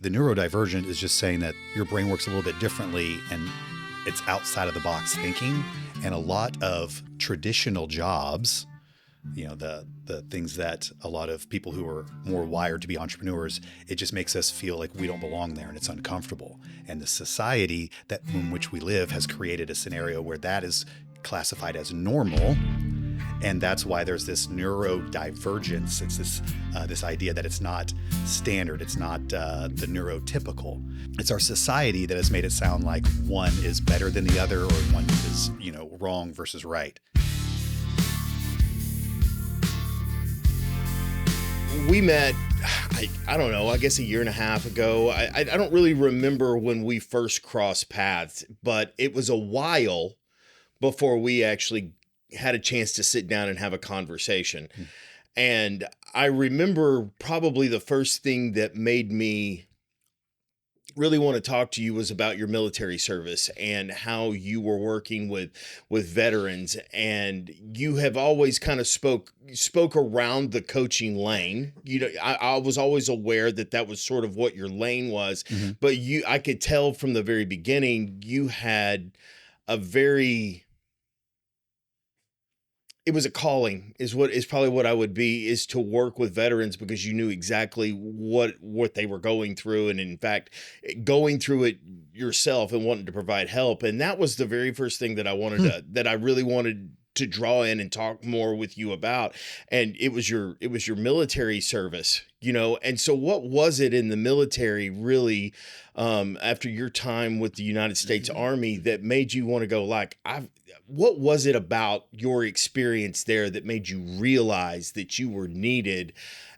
The neurodivergent is just saying that your brain works a little bit differently and it's outside of the box thinking. And a lot of traditional jobs, the things that a lot of people who are more wired to be entrepreneurs, it just makes us feel like we don't belong there and it's uncomfortable. And the society that in which we live has created a scenario where that is classified as normal. And that's why there's this neurodivergence. It's this idea that it's not standard. It's not the neurotypical. It's our society that has made it sound like one is better than the other, or one is, wrong versus right. We met, I don't know, I guess a year and a half ago. I don't really remember when we first crossed paths, but it was a while before we actually had a chance to sit down and have a conversation. And I remember probably the first thing that made me really want to talk to you was about your military service and how you were working with veterans. And you have always kind of spoke around the coaching lane. I was always aware that was sort of what your lane was, but I could tell from the very beginning, you had it was a calling is probably what I would be, is to work with veterans, because you knew exactly what they were going through. And in fact, going through it yourself and wanting to provide help. And that was the very first thing that I wanted that I really wanted to draw in and talk more with you about. And it was your military service, And so what was it in the military really, after your time with the United States Army, that made you want to go what was it about your experience there that made you realize that you were needed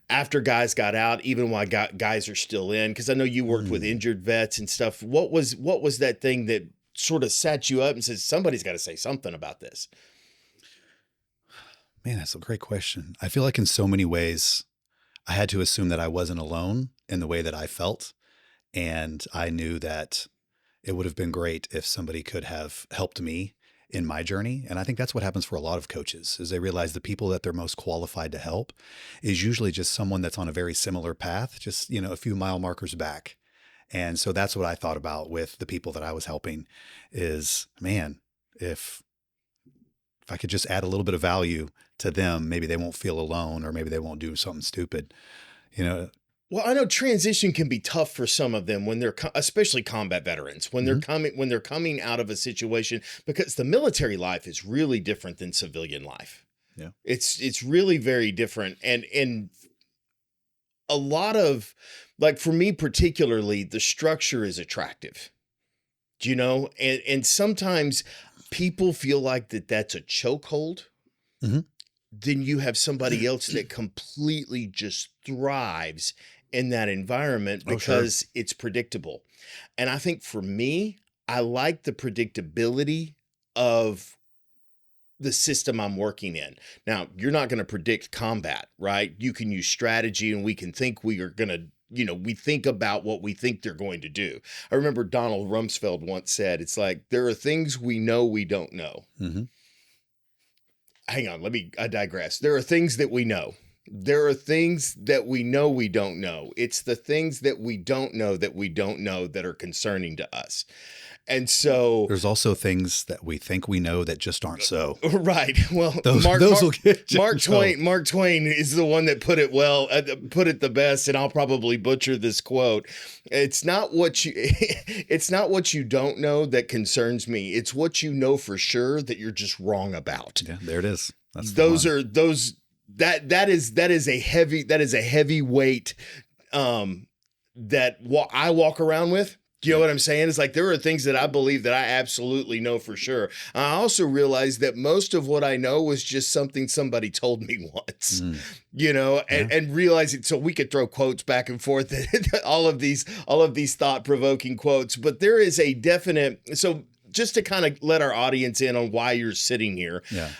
after guys got out, even while guys are still in? Because I know you worked with injured vets and stuff. What was that thing that sort of sat you up and said, somebody's got to say something about this? Man, that's a great question. I feel like in so many ways, I had to assume that I wasn't alone in the way that I felt. And I knew that it would have been great if somebody could have helped me in my journey. And I think that's what happens for a lot of coaches, is they realize the people that they're most qualified to help is usually just someone that's on a very similar path, just, a few mile markers back. And so that's what I thought about with the people that I was helping is, man, if I could just add a little bit of value to them, maybe they won't feel alone, or maybe they won't do something stupid, Well, I know transition can be tough for some of them when they're, especially combat veterans, when they're coming out of a situation, because the military life is really different than civilian life. Yeah, it's really very different, and a lot of, like, for me particularly, the structure is attractive, and sometimes people feel like that's a chokehold. Then you have somebody else that completely just thrives in that environment because it's predictable. And I think for me, I like the predictability of the system I'm working in. Now, you're not going to predict combat, right? You can use strategy, and we can think we are going to, we think about what we think they're going to do. I remember Donald Rumsfeld once said, it's like, there are things we know we don't know. Hang on, I digress. There are things that we know. There are things that we know we don't know. It's the things that we don't know that are concerning to us. And so there's also things that we think we know that just aren't so. Right. Well, those will get Mark Twain is the one that put it the best, and I'll probably butcher this quote. It's not what you don't know that concerns me. It's what you know for sure that you're just wrong about. Yeah, there it is. That is a heavy weight that I walk around with. Do you know what I'm saying? It's like, there are things that I believe that I absolutely know for sure. I also realized that most of what I know was just something somebody told me once, and realize it. So we could throw quotes back and forth, all of these thought-provoking quotes, but there is a definite, so just to kind of let our audience in on why you're sitting here. Yeah.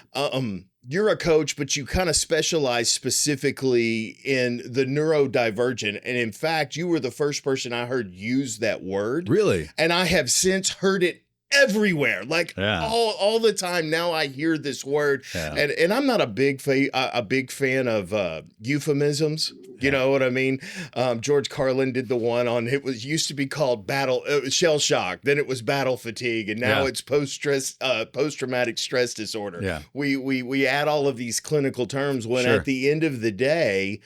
You're a coach, but you kind of specialize specifically in the neurodivergent. And in fact, you were the first person I heard use that word. Really? And I have since heard it everywhere, like Yeah. all the time. Now I hear this word, Yeah. and I'm not a big fan of euphemisms. You Yeah. know what I mean? George Carlin did the one on, it was used to be called shell shock, then it was battle fatigue, and now Yeah. it's post traumatic stress disorder. Yeah. We add all of these clinical terms when Sure. at the end of the day,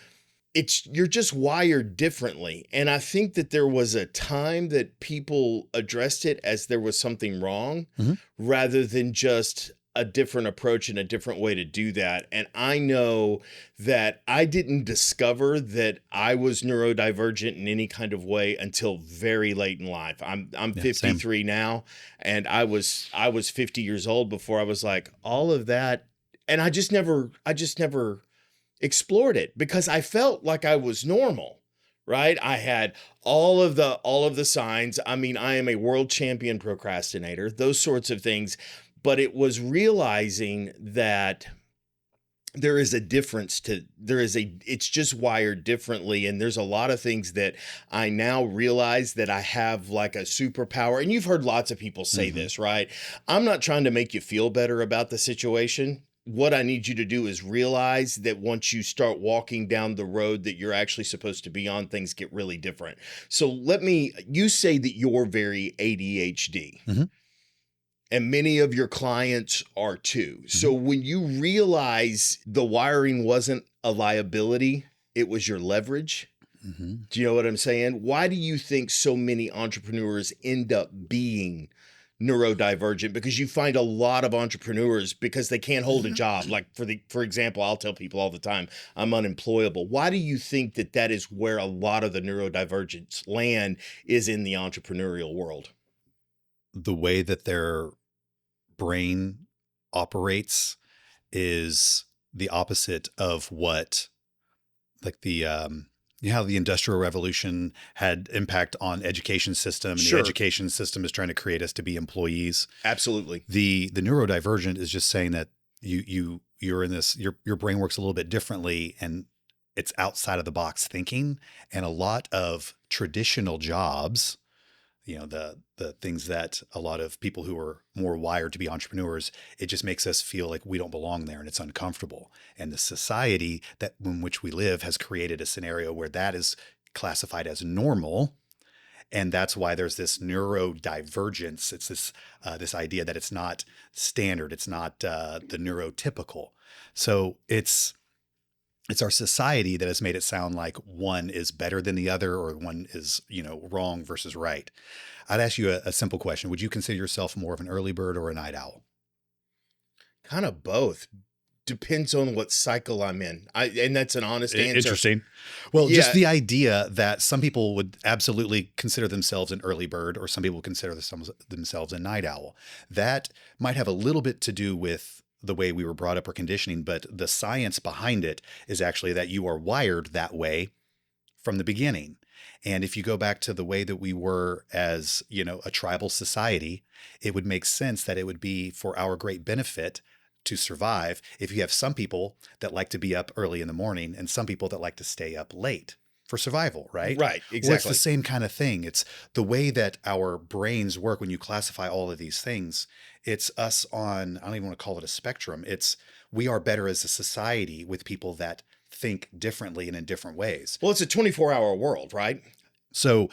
you're just wired differently. And I think that there was a time that people addressed it as there was something wrong, Mhm. rather than just a different approach and a different way to do that. And I know that I didn't discover that I was neurodivergent in any kind of way until very late in life. I'm Yeah, 53 now, and I was 50 years old before I was like, all of that. And I just never explored it because I felt like I was normal, right? I had all of the signs. I mean, I am a world champion procrastinator, those sorts of things, but it was realizing that it's just wired differently. And there's a lot of things that I now realize that I have like a superpower. And you've heard lots of people say this, right? I'm not trying to make you feel better about the situation. What I need you to do is realize that once you start walking down the road that you're actually supposed to be on, things get really different. So you say that you're very ADHD. Mhm. And many of your clients are too. So when you realize the wiring wasn't a liability, it was your leverage. Mhm. Do you know what I'm saying? Why do you think so many entrepreneurs end up being neurodivergent? Because you find a lot of entrepreneurs, because they can't hold a job. Like for example, I'll tell people all the time, I'm unemployable. Why do you think that is where a lot of the neurodivergence land, is in the entrepreneurial world? The way that their brain operates is the opposite of what, like how the Industrial Revolution had impact on education system, and Sure. the education system is trying to create us to be employees. Absolutely. The neurodivergent is just saying that you're in this, your brain works a little bit differently, and it's outside of the box thinking. And a lot of traditional jobs, the things that a lot of people who are more wired to be entrepreneurs, it just makes us feel like we don't belong there, and it's uncomfortable. And the society that in which we live has created a scenario where that is classified as normal. And that's why there's this neurodivergence. It's this idea that it's not standard. It's not the neurotypical. So it's our society that has made it sound like one is better than the other, or one is, wrong versus right. I'd ask you a simple question. Would you consider yourself more of an early bird or a night owl? Kind of both. Depends on what cycle I'm in. And that's an honest answer. Interesting. Well, Yeah. just the idea that some people would absolutely consider themselves an early bird, or some people consider themselves a night owl. That might have a little bit to do with the way we were brought up or conditioning, but the science behind it is actually that you are wired that way from the beginning. And if you go back to the way that we were as, a tribal society, it would make sense that it would be for our great benefit to survive if you have some people that like to be up early in the morning and some people that like to stay up late for survival, right? Right, Well, it's exactly. the same kind of thing. It's the way that our brains work when you classify all of these things. It's us on, I don't even want to call it a spectrum. We are better as a society with people that think differently and in different ways. Well, it's a 24-hour world, right? So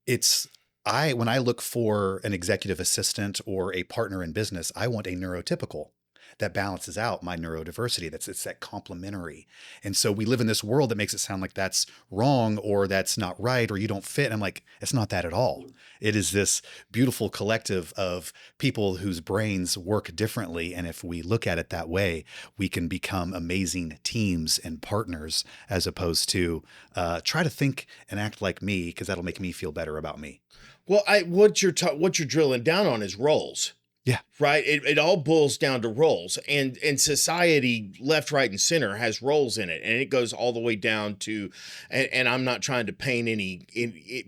when I look for an executive assistant or a partner in business, I want a neurotypical that balances out my neurodiversity. It's that complementary. And so we live in this world that makes it sound like that's wrong, or that's not right, or you don't fit. And I'm like, it's not that at all. It is this beautiful collective of people whose brains work differently. And if we look at it that way, we can become amazing teams and partners, as opposed to try to think and act like me, because that'll make me feel better about me. Well, what you're drilling down on is roles. Yeah. Right. It all boils down to roles, and society, left, right, and center, has roles in it, and it goes all the way down to, and I'm not trying to paint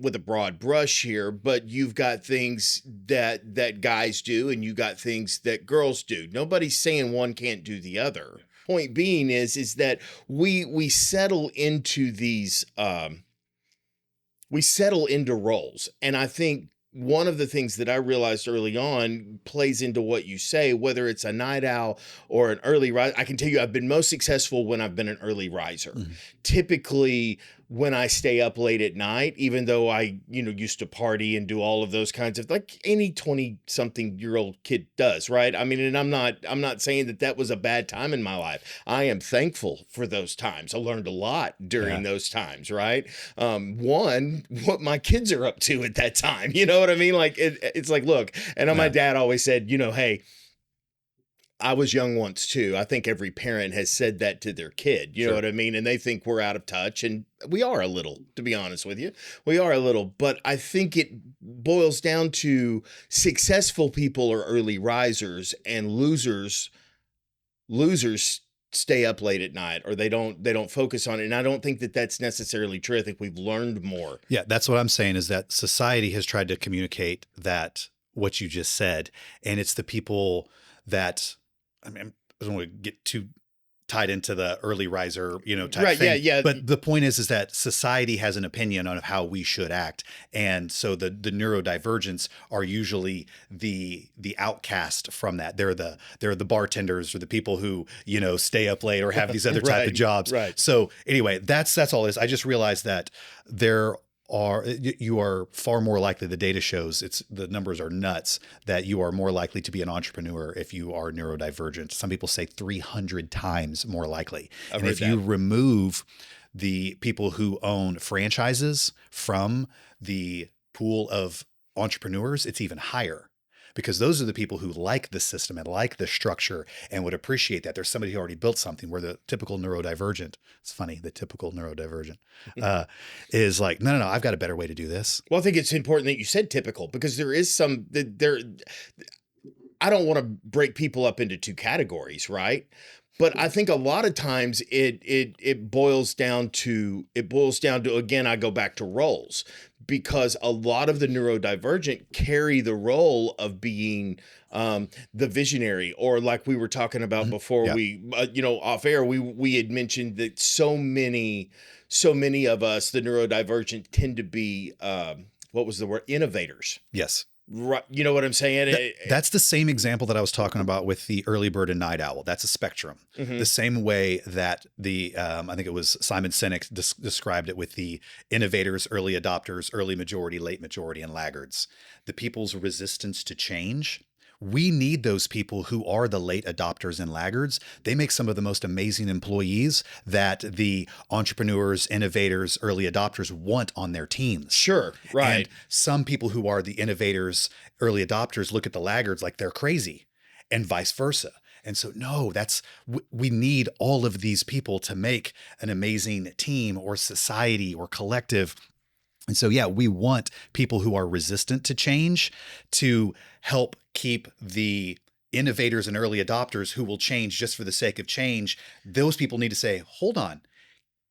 with a broad brush here, but you've got things that guys do, and you got things that girls do. Nobody's saying one can't do the other. Point being is that we settle into these, we settle into roles, and I think one of the things that I realized early on plays into what you say, whether it's a night owl or an early rise. I can tell you I've been most successful when I've been an early riser. Mhm. Typically when I stay up late at night, even though I, used to party and do all of those kinds of, like any 20 something year old kid does, right? I mean, and I'm not saying that was a bad time in my life. I am thankful for those times. I learned a lot during those times, right? One, what my kids are up to at that time, you know what I mean? Like it's like, look, and my dad always said, hey, I was young once too. I think every parent has said that to their kid, you know what I mean? And they think we're out of touch, and we are a little, to be honest with you. We are a little, but I think it boils down to successful people are early risers, and losers stay up late at night, or they don't focus on it. And I don't think that that's necessarily true. I think we've learned more. Yeah, that's what I'm saying, is that society has tried to communicate that, what you just said, and it's the people that, I mean, I don't want to get too tied into the early riser, type thing. Yeah. But the point is that society has an opinion on how we should act. And so the neurodivergents are usually the outcast from that. They're the bartenders, or the people who, stay up late or have these other type of jobs. Right. So anyway, that's all it is. I just realized that you are far more likely, the data shows, the numbers are nuts, that you are more likely to be an entrepreneur if you are neurodivergent. Some people say 300 times more likely. And if you remove the people who own franchises from the pool of entrepreneurs, it's even higher. Because those are the people who like the system and like the structure and would appreciate that. There's somebody who already built something, where the typical neurodivergent, it's funny, the typical neurodivergent is like, no, I've got a better way to do this. Well, I think it's important that you said typical, because there is I don't want to break people up into two categories, right? But I think a lot of times it boils down to, again, I go back to roles, because a lot of the neurodivergent carry the role of being the visionary, or like we were talking about before we, off air, we had mentioned that so many of us, the neurodivergent, tend to be, what was the word? Innovators. Yes. Right. You know what I'm saying? That's the same example that I was talking about with the early bird and night owl. That's a spectrum. The same way that I think it was Simon Sinek described it with the innovators, early adopters, early majority, late majority, and laggards. The people's resistance to change. We need those people who are the late adopters and laggards. They make some of the most amazing employees that the entrepreneurs, innovators, early adopters want on their teams. Sure, right. And some people who are the innovators, early adopters look at the laggards like they're crazy, and vice versa. And so, no, we need all of these people to make an amazing team or society or collective. And so, yeah, we want people who are resistant to change to help keep the innovators and early adopters who will change just for the sake of change. Those people need to say, hold on,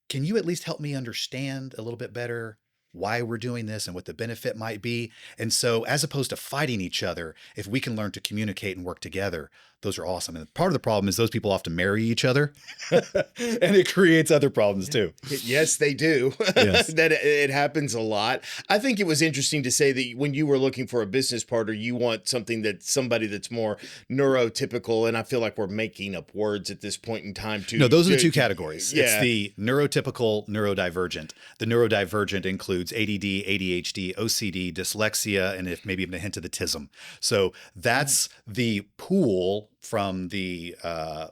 can you at least help me understand a little bit better why we're doing this and what the benefit might be? And so, as opposed to fighting each other, if we can learn to communicate and work together, those are awesome. And part of the problem is those people often marry each other and it creates other problems too. Yes, they do. Yes. That it happens a lot. I think it was interesting to say that when you were looking for a business partner, you want somebody that's more neurotypical. And I feel like we're making up words at this point in time too. No, those are the two categories. Yeah. It's the neurotypical, neurodivergent. The neurodivergent includes ADD, ADHD, OCD, dyslexia, and if maybe even a hint of the TISM. So that's the pool from the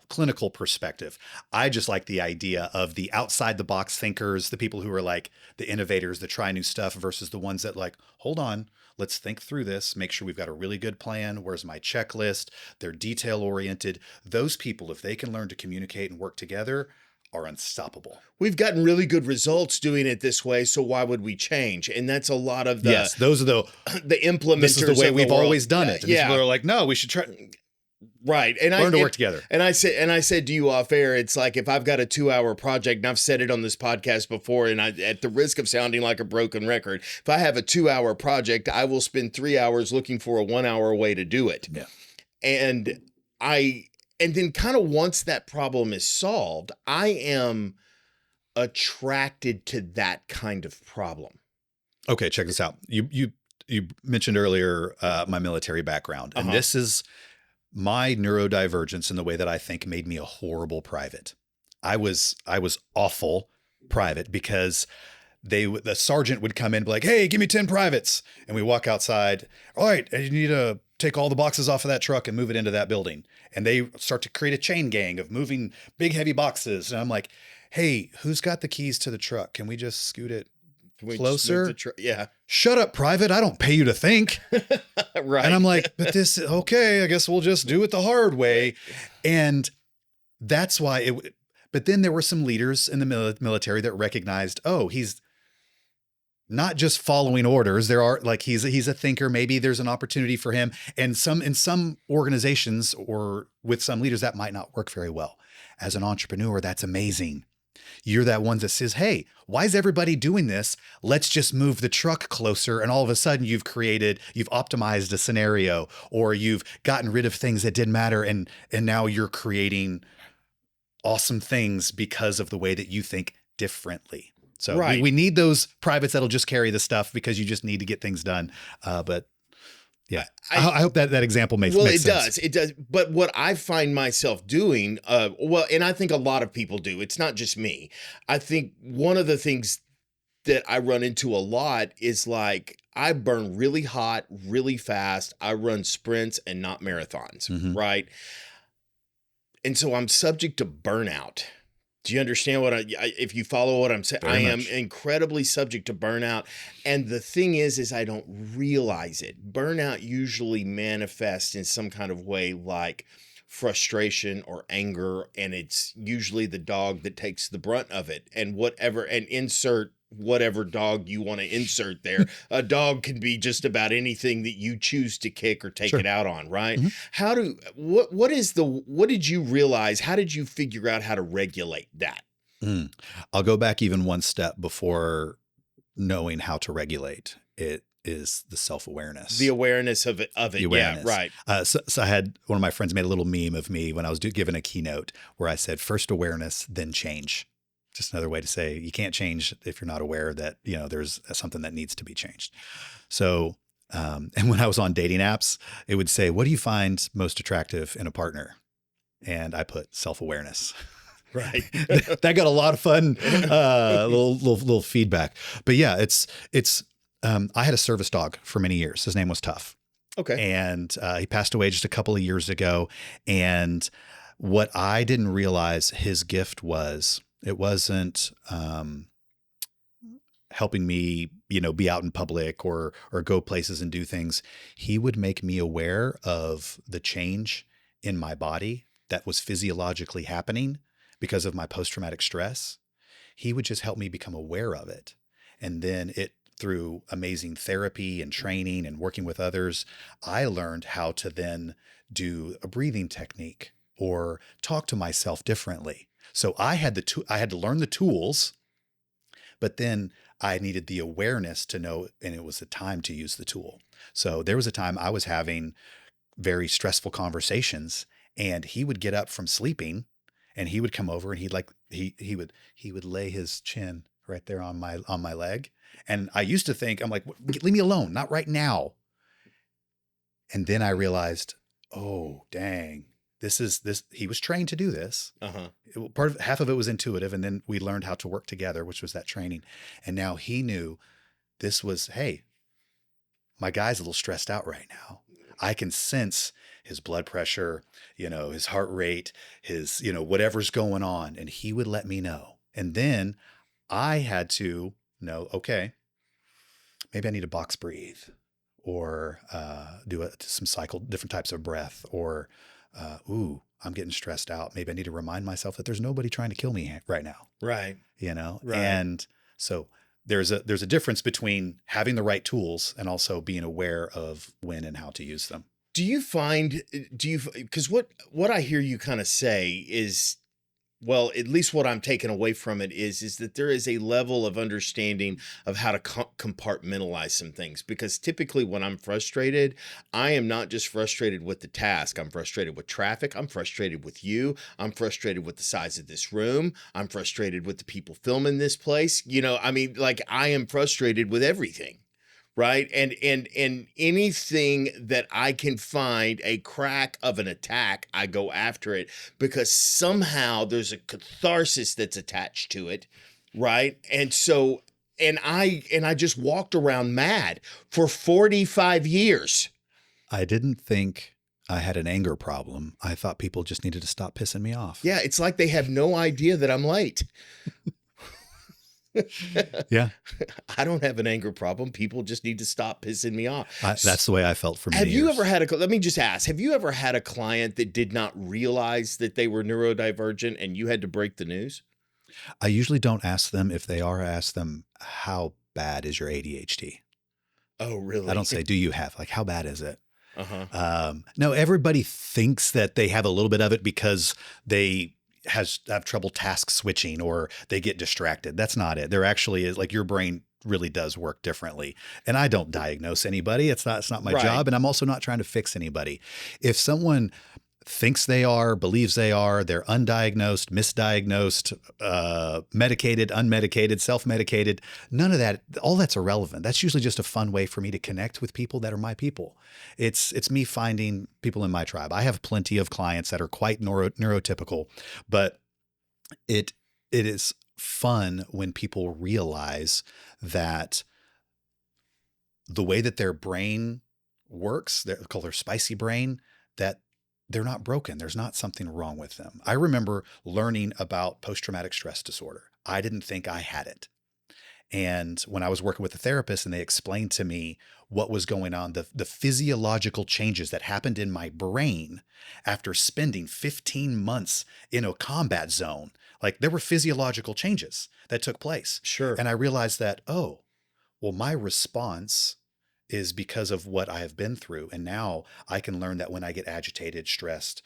clinical perspective. I just like the idea of the outside the box thinkers, the people who are like the innovators that try new stuff, versus the ones that like, hold on, let's think through this, make sure we've got a really good plan. Where's my checklist? They're detail oriented. Those people, if they can learn to communicate and work together, are unstoppable. We've gotten really good results doing it this way, so why would we change? And that's a lot of the those are the implementers. This is the way we've always done it. And yeah. people are like, no, we should try. Right. And learn to work together. And I said to you off air, it's like, if I've got a 2-hour project, and I've said it on this podcast before, and at the risk of sounding like a broken record, if I have a 2-hour project, I will spend 3 hours looking for a 1-hour way to do it. Yeah. And then kind of once that problem is solved, I am attracted to that kind of problem. Okay, check this out. You you mentioned earlier my military background, and Uh-huh. this is my neurodivergence in the way that I think made me a horrible private. I was awful private because the sergeant would come in and be like, "Hey, give me 10 privates." And we walk outside. "All right, and you need to take all the boxes off of that truck and move it into that building." And they start to create a chain gang of moving big, heavy boxes. And I'm like, "Hey, who's got the keys to the truck? Can we just scoot it Can we just move closer?" yeah. "Shut up, private. I don't pay you to think." Right. And I'm like, "But this, okay, I guess we'll just do it the hard way." And that's why but then there were some leaders in the military that recognized, oh, he's not just following orders. There are like, he's a thinker. Maybe there's an opportunity for him. And in some organizations or with some leaders, that might not work very well. As an entrepreneur, that's amazing. You're that one that says, "Hey, why is everybody doing this? Let's just move the truck closer." And all of a sudden you've optimized a scenario, or you've gotten rid of things that didn't matter. And now you're creating awesome things because of the way that you think differently. So Right. we need those privates that'll just carry the stuff because you just need to get things done. But yeah, I hope that example makes sense. It does. But what I find myself doing, and I think a lot of people do, it's not just me. I think one of the things that I run into a lot is like, I burn really hot, really fast. I run sprints and not marathons, Mhm. right? And so I'm subject to burnout. Do you understand what if you follow what I'm saying? I Very am much. incredibly subject to burnout. And the thing is I don't realize it. Burnout usually manifests in some kind of way like frustration or anger. And it's usually the dog that takes the brunt of it, and insert whatever dog you want to insert there. A dog can be just about anything that you choose to kick or take Sure. it out on, right? Mhm. What did you realize? How did you figure out how to regulate that? Mm. I'll go back even one step before knowing how to regulate. It is the self-awareness. The awareness of it. The Yeah, awareness. right. So I had one of my friends made a little meme of me when I was giving a keynote where I said, "First awareness, then change." Just another way to say you can't change if you're not aware that, there's something that needs to be changed. So, and when I was on dating apps, it would say, "What do you find most attractive in a partner?" And I put self-awareness. Right. That got a lot of fun, little feedback. But yeah, I had a service dog for many years. His name was Tough. Okay. And he passed away just a couple of years ago. And what I didn't realize his gift was, it wasn't helping me, be out in public or go places and do things. He would make me aware of the change in my body that was physiologically happening because of my post-traumatic stress. He would just help me become aware of it. And then through amazing therapy and training and working with others, I learned how to then do a breathing technique or talk to myself differently. So I had to learn the tools, but then I needed the awareness to know, and it was the time to use the tool. So there was a time I was having very stressful conversations, and he would get up from sleeping and he would come over and he would lay his chin right there on my leg. And I used to think, I'm like, "Leave me alone, not right now." And then I realized, oh, dang, he was trained to do this. Uh-huh. Half of it was intuitive. And then we learned how to work together, which was that training. And now he knew this was, hey, my guy's a little stressed out right now. I can sense his blood pressure, his heart rate, his, whatever's going on. And he would let me know. And then I had to know, okay, maybe I need to box breathe or do some different types of breath, or, I'm getting stressed out. Maybe I need to remind myself that there's nobody trying to kill me right now. Right. Right. And so there's a difference between having the right tools and also being aware of when and how to use them. Because what I hear you kind of say is, well, at least what I'm taking away from it is that there is a level of understanding of how to compartmentalize some things. Because typically when I'm frustrated, I am not just frustrated with the task. I'm frustrated with traffic. I'm frustrated with you. I'm frustrated with the size of this room. I'm frustrated with the people filming this place. I am frustrated with everything. right? And anything that I can find a crack of an attack, I go after it because somehow there's a catharsis that's attached to it, right? And so and I just walked around mad for 45 years. I didn't think I had an anger problem. I thought people just needed to stop pissing me off. Yeah, it's like they have no idea that I'm late. Yeah. I don't have an anger problem. People just need to stop pissing me off. That's the way I felt for many Have you years. ever had let me just ask, have you ever had a client that did not realize that they were neurodivergent and you had to break the news? I usually don't ask them if they are. I ask them, how bad is your ADHD? Oh, really? I don't say, do you have? Like, how bad is it? Uh-huh. No, everybody thinks that they have a little bit of it because they have trouble task switching or they get distracted. That's not it. There actually is, like, your brain really does work differently. And I don't diagnose anybody. It's not my Right. job. And I'm also not trying to fix anybody. If someone thinks they are, believes they are, they're undiagnosed, misdiagnosed, medicated, unmedicated, self-medicated, none of that, all that's irrelevant. That's usually just a fun way for me to connect with people that are my people. It's me finding people in my tribe. I have plenty of clients that are quite neurotypical, but it is fun when people realize that the way that their brain works, they call their spicy brain, that they're not broken. There's not something wrong with them. I remember learning about post-traumatic stress disorder. I didn't think I had it. And when I was working with a therapist and they explained to me what was going on, the physiological changes that happened in my brain after spending 15 months in a combat zone, like there were physiological changes that took place. Sure. And I realized that, oh, well, my response is because of what I have been through. And now I can learn that when I get agitated, stressed,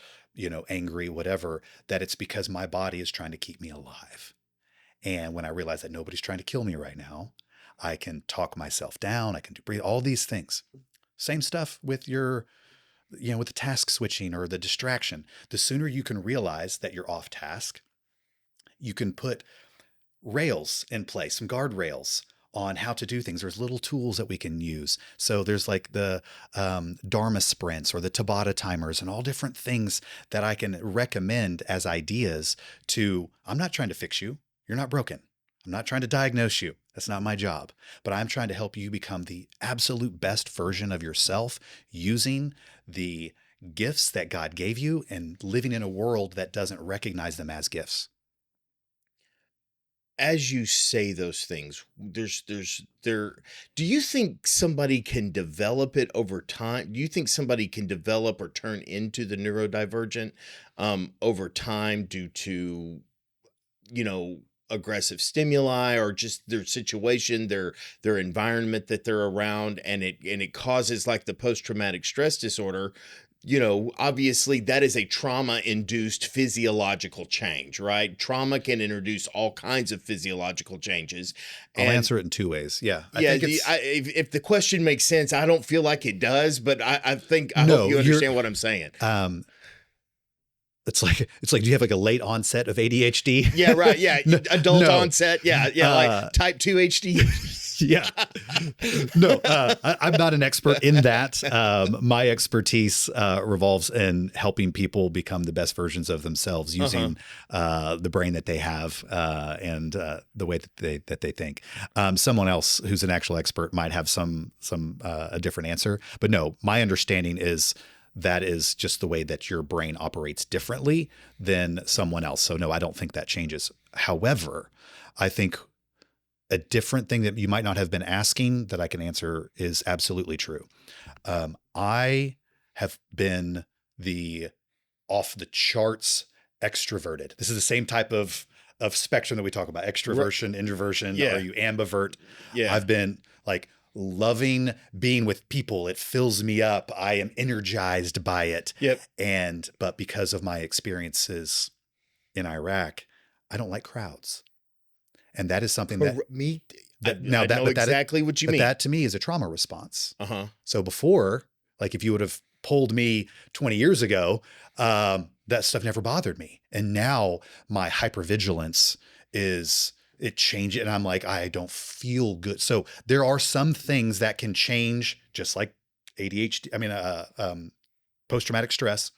angry, whatever, that it's because my body is trying to keep me alive. And when I realize that nobody's trying to kill me right now, I can talk myself down. I can breathe, all these things. Same stuff with with the task switching or the distraction. The sooner you can realize that you're off task, you can put rails in place, some guardrails on how to do things. There's little tools that we can use. So there's like the Dharma sprints or the Tabata timers and all different things that I can recommend as ideas to, I'm not trying to fix you. You're not broken. I'm not trying to diagnose you. That's not my job. But I'm trying to help you become the absolute best version of yourself using the gifts that God gave you and living in a world that doesn't recognize them as gifts. As you say those things, do you think somebody can develop it over time? Do you think somebody can develop or turn into the neurodivergent over time due to, aggressive stimuli or just their situation, their environment that they're around, and it causes like the post-traumatic stress disorder? Obviously that is a trauma-induced physiological change, right? Trauma can introduce all kinds of physiological changes. I'll answer it in two ways. Yeah. I think if the question makes sense, I don't feel like it does, but I hope you understand what I'm saying. It's like, do you have like a late onset of ADHD? Yeah, right. Yeah. Adult onset. Yeah. Yeah. Like type 2 HD. Yeah. No, I'm not an expert in that. My expertise revolves in helping people become the best versions of themselves using the brain that they have and the way that they think. Someone else who's an actual expert might have a different answer. But no, my understanding is that is just the way that your brain operates differently than someone else. So no, I don't think that changes. However, I think a different thing that you might not have been asking that I can answer is absolutely true. I have been the off the charts extroverted. This is the same type of spectrum that we talk about: extroversion, introversion. Yeah. Are you ambivert? Yeah. I've been like loving being with people. It fills me up. I am energized by it. Yep. But because of my experiences in Iraq, I don't like crowds. And that is something that I know exactly what you mean. But that to me is a trauma response. Uh-huh. So before, like if you would have pulled me 20 years ago, that stuff never bothered me. And now my hypervigilance is it changes. And I'm like, I don't feel good. So there are some things that can change, just like ADHD. I mean, post-traumatic stress.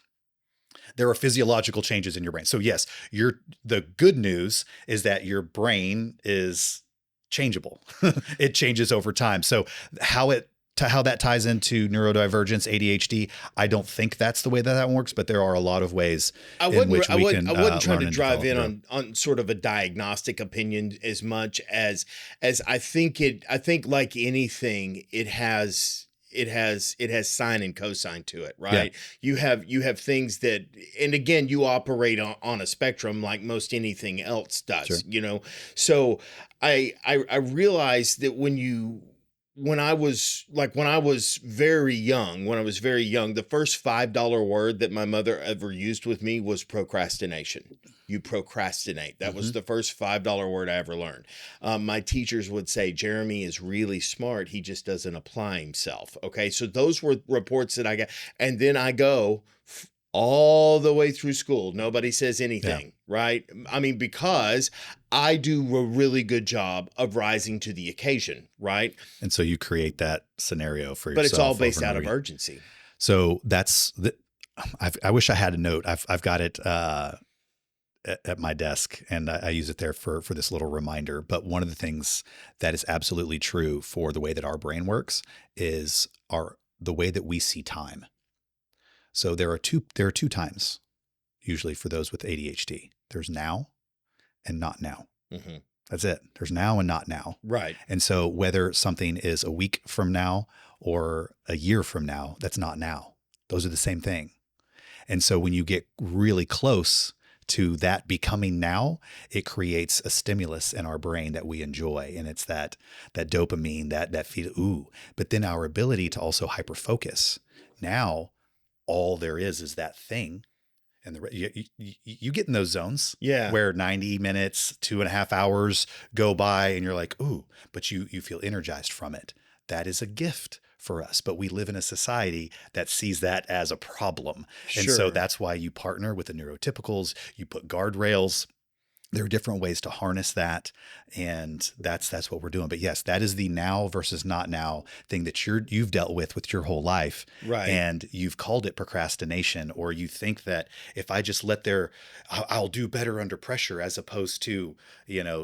There are physiological changes in your brain. So yes, the good news is that your brain is changeable. It changes over time. So how that ties into neurodivergence, ADHD, I don't think that's the way that works, but there are a lot of ways in which we can I wasn't trying learn to and drive develop in on sort of a diagnostic opinion as much as I think like anything, it has sine and cosine to it, right? Yeah. You have things that, and again, you operate on a spectrum like most anything else does, Sure. you know? So I realized that when I was very young, the first $5 word that my mother ever used with me was procrastination. You procrastinate. That was the first $5 word I ever learned. My teachers would say, Jeremy is really smart. He just doesn't apply himself. Okay. So those were reports that I got. And then I go all the way through school. Nobody says anything, right? I mean, because I do a really good job of rising to the occasion, right? And so you create that scenario for yourself. But it's all based out of urgency. So I wish I had a note. I've got it at my desk, and I use it there for this little reminder. But one of the things that is absolutely true for the way that our brain works is the way that we see time. So there are two times usually for those with ADHD. There's now and not now. Mm-hmm. That's it. There's now and not now. Right. And so whether something is a week from now or a year from now, that's not now. Those are the same thing. And so when you get really close to that becoming now, it creates a stimulus in our brain that we enjoy. And it's that dopamine, that feel, ooh. But then our ability to also hyperfocus. Now, all there is that thing. And you get in those zones where 90 minutes, 2.5 hours go by and you're like, ooh, but you feel energized from it. That is a gift for us. But we live in a society that sees that as a problem. Sure. And so that's why you partner with the neurotypicals, you put guardrails. There are different ways to harness that. And that's what we're doing. But yes, that is the now versus not now thing that you've dealt with your whole life. Right. And you've called it procrastination, or you think that if I just I'll do better under pressure, as opposed to,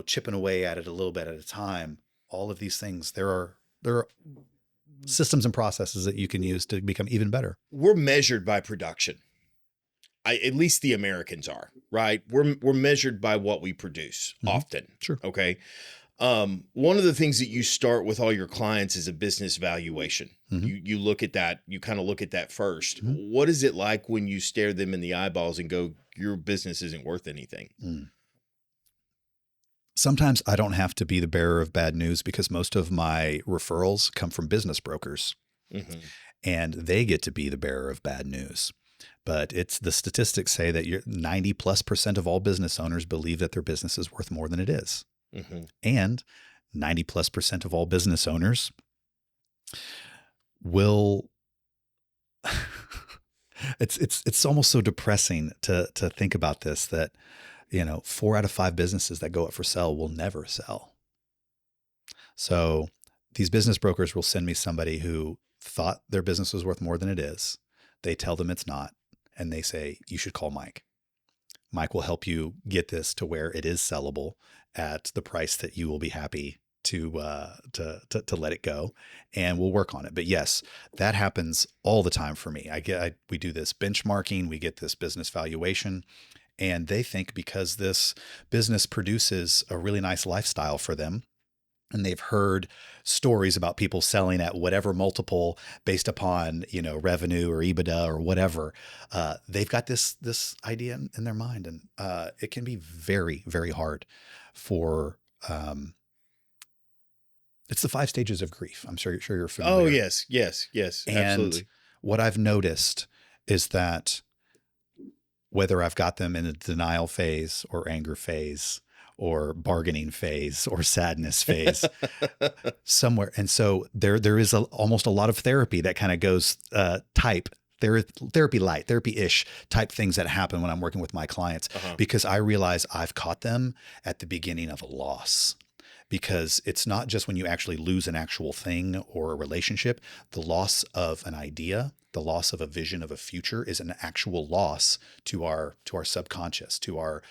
chipping away at it a little bit at a time. All of these things, there are systems and processes that you can use to become even better. We're measured by production. At least the Americans are, right? We're measured by what we produce often. Sure. Okay. One of the things that you start with all your clients is a business valuation. You look at that, you kind of look at that first. What is it like when you stare them in the eyeballs and go, your business isn't worth anything? Sometimes I don't have to be the bearer of bad news, because most of my referrals come from business brokers, and they get to be the bearer of bad news. But the statistics say that 90+% of all business owners believe that their business is worth more than it is. And 90+% of all business owners will, it's almost so depressing to think about this, that, 4 out of 5 businesses that go up for sale will never sell. So these business brokers will send me somebody who thought their business was worth more than it is. They tell them it's not. And they say, you should call Mike. Mike will help you get this to where it is sellable at the price that you will be happy to let it go, and we'll work on it. But yes, that happens all the time for me. We do this benchmarking, we get this business valuation, and they think because this business produces a really nice lifestyle for them, and they've heard stories about people selling at whatever multiple based upon, revenue or EBITDA or whatever. They've got this idea in their mind, and it can be very, very hard for. It's the 5 stages of grief. I'm sure you're familiar. Oh yes, and absolutely. What I've noticed is that whether I've got them in a denial phase or anger phase, or bargaining phase or sadness phase somewhere. And so there is almost a lot of therapy that kind of goes type therapy light, therapy-ish type things that happen when I'm working with my clients, because I realize I've caught them at the beginning of a loss. Because it's not just when you actually lose an actual thing or a relationship. The loss of an idea, the loss of a vision of a future is an actual loss to our subconscious, to our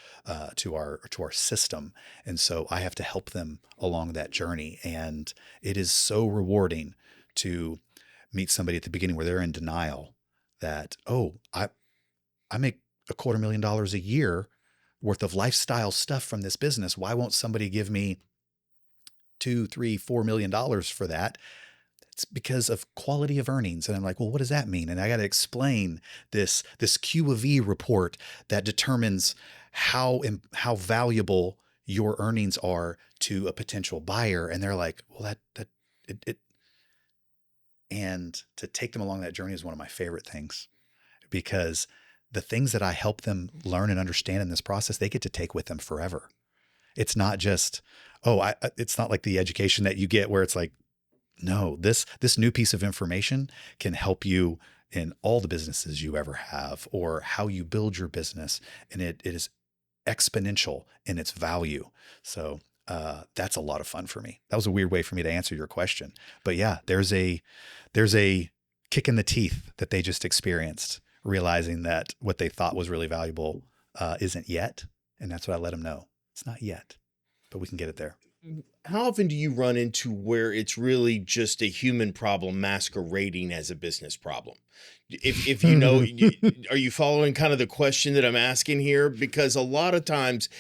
system. And so I have to help them along that journey. And it is so rewarding to meet somebody at the beginning where they're in denial that, oh, I make $250,000 a year worth of lifestyle stuff from this business. Why won't somebody give me $2, $3, $4 million for that? It's because of quality of earnings. And I'm like, well, what does that mean? And I got to explain this Q of E report that determines how valuable your earnings are to a potential buyer. And they're like, well, and to take them along that journey is one of my favorite things, because the things that I help them learn and understand in this process, they get to take with them forever. It's not just, it's not like the education that you get where it's like, no, this new piece of information can help you in all the businesses you ever have, or how you build your business. And it is exponential in its value. So that's a lot of fun for me. That was a weird way for me to answer your question. But yeah, there's a kick in the teeth that they just experienced, realizing that what they thought was really valuable isn't yet. And that's what I let them know. It's not yet, but we can get it there. How often do you run into where it's really just a human problem masquerading as a business problem? If you know, are you following kind of the question that I'm asking here? Because a lot of times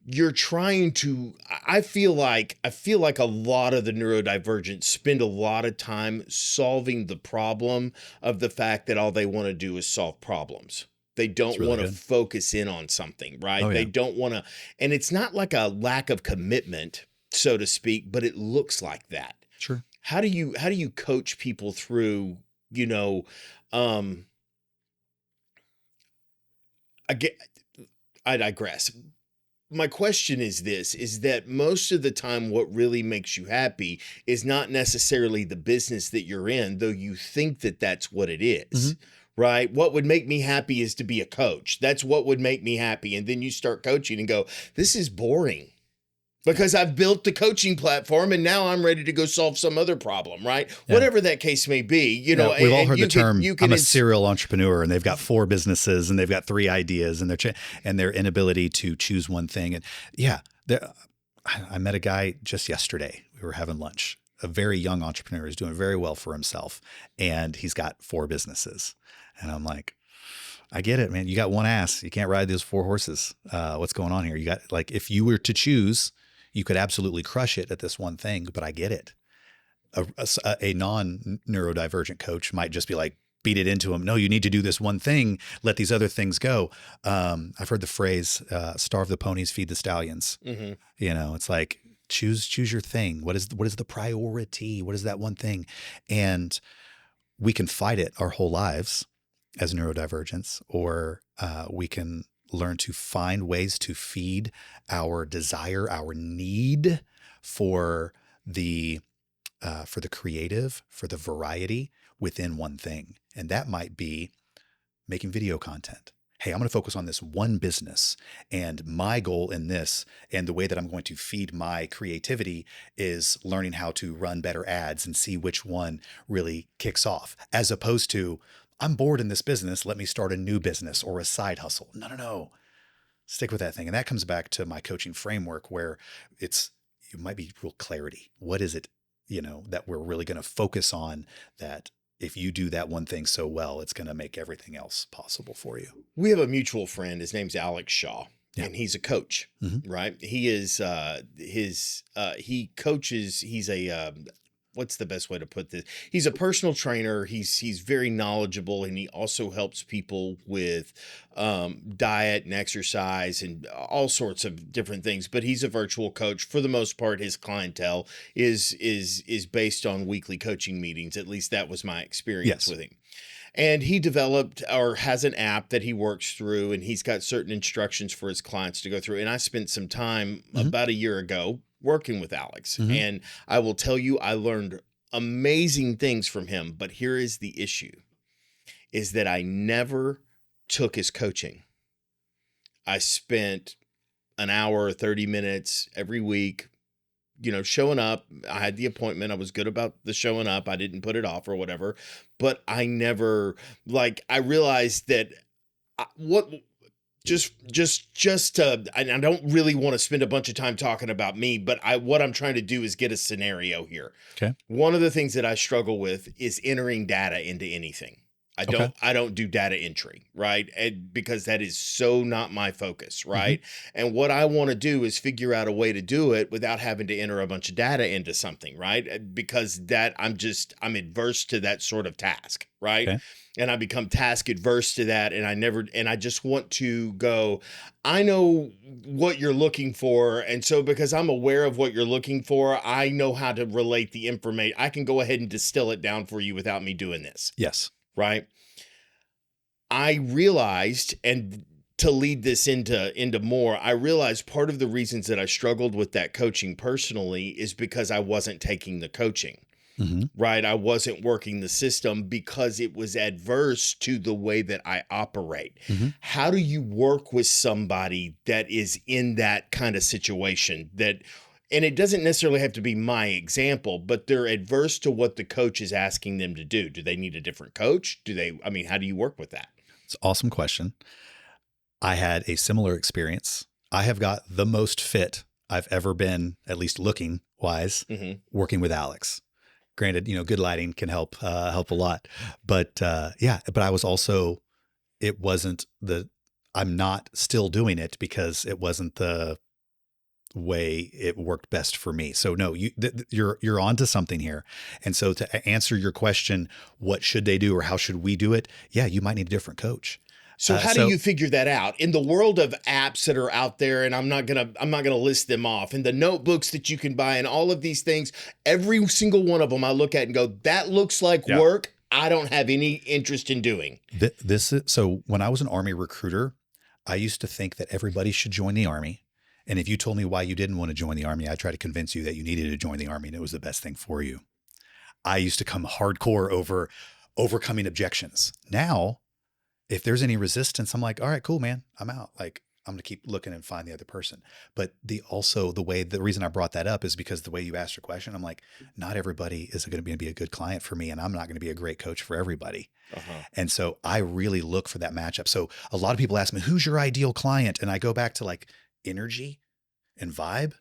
you're trying to, I feel like a lot of the neurodivergent spend a lot of time solving the problem of the fact that all they want to do is solve problems. They don't want to focus in on something, right? Oh, yeah. They don't want to, and it's not like a lack of commitment, so to speak, but it looks like that. Sure. How do you coach people through, I digress. My question is this, is that most of the time what really makes you happy is not necessarily the business that you're in, though you think that that's what it is. Mm-hmm. Right? What would make me happy is to be a coach. That's what would make me happy. And then you start coaching and go, this is boring because I've built the coaching platform and now I'm ready to go solve some other problem, right? Yeah. Whatever that case may be, we've all heard the term, I'm a serial entrepreneur, and they've got 4 businesses and they've got 3 ideas and their inability to choose one thing. And yeah, I met a guy just yesterday. We were having lunch, a very young entrepreneur who's doing very well for himself. And he's got 4 businesses. And I'm like, I get it, man. You got one ass. You can't ride those 4 horses. What's going on here? You got, like, if you were to choose, you could absolutely crush it at this one thing, but I get it. A non-neurodivergent coach might just be like, beat it into him. No, you need to do this one thing. Let these other things go. I've heard the phrase, starve the ponies, feed the stallions. Mm-hmm. It's like, choose your thing. What is the priority? What is that one thing? And we can fight it our whole lives as neurodivergents, or we can learn to find ways to feed our desire, our need for the creative, for the variety within one thing. And that might be making video content. Hey, I'm going to focus on this one business, and my goal in this, and the way that I'm going to feed my creativity is learning how to run better ads and see which one really kicks off, as opposed to, I'm bored in this business, let me start a new business or a side hustle. No. Stick with that thing. And that comes back to my coaching framework, where it might be real clarity. What is it, that we're really going to focus on, that if you do that one thing so well, it's going to make everything else possible for you. We have a mutual friend. His name's Alex Shaw, and he's a coach, mm-hmm. right? He is, he coaches, he's a, what's the best way to put this? He's a personal trainer. He's very knowledgeable, and he also helps people with diet and exercise and all sorts of different things. But he's a virtual coach. For the most part, his clientele is based on weekly coaching meetings. At least that was my experience with him. And he developed, or has, an app that he works through, and he's got certain instructions for his clients to go through. And I spent some time about a year ago working with Alex. Mm-hmm. And I will tell you, I learned amazing things from him. But here is the issue, is that I never took his coaching. I spent an hour or 30 minutes every week, showing up. I had the appointment. I was good about the showing up. I didn't put it off or whatever, but I never, I realized that I don't really want to spend a bunch of time talking about me, but what I'm trying to do is get a scenario here. Okay. One of the things that I struggle with is entering data into anything. I don't do data entry, right? Because that is so not my focus, right? Mm-hmm. And what I want to do is figure out a way to do it without having to enter a bunch of data into something, right? Because I'm adverse to that sort of task, right? Okay. And I become task adverse to that. And I just want to go, I know what you're looking for. And so because I'm aware of what you're looking for, I know how to relate the information. I can go ahead and distill it down for you without me doing this. Yes. Right. I realized, and to lead this into more, I realized part of the reasons that I struggled with that coaching personally is because I wasn't taking the coaching. Mm-hmm. Right. I wasn't working the system because it was adverse to the way that I operate. Mm-hmm. How do you work with somebody that is in that kind of situation and it doesn't necessarily have to be my example, but they're adverse to what the coach is asking them to do? Do they need a different coach? How do you work with that? It's an awesome question. I had a similar experience. I have got the most fit I've ever been, at least looking wise, mm-hmm. working with Alex. Granted, good lighting can help a lot, but I was also, I'm not still doing it because it wasn't the way it worked best for me. So no, you're onto something here. And so to answer your question, what should they do or how should we do it? Yeah, you might need a different coach. So how do you figure that out in the world of apps that are out there? And I'm not gonna list them off, and the notebooks that you can buy and all of these things, every single one of them I look at and go, that looks like work I don't have any interest in doing. So when I was an Army recruiter, I used to think that everybody should join the Army. And if you told me why you didn't want to join the Army, I'd try to convince you that you needed to join the Army and it was the best thing for you. I used to come hardcore over overcoming objections. Now, if there's any resistance, I'm like, all right, cool, man, I'm out. I'm going to keep looking and find the other person. But the reason I brought that up is because the way you asked your question, I'm like, not everybody is going to be a good client for me, and I'm not going to be a great coach for everybody. Uh-huh. And so I really look for that matchup. So a lot of people ask me, who's your ideal client? And I go back to energy and vibe.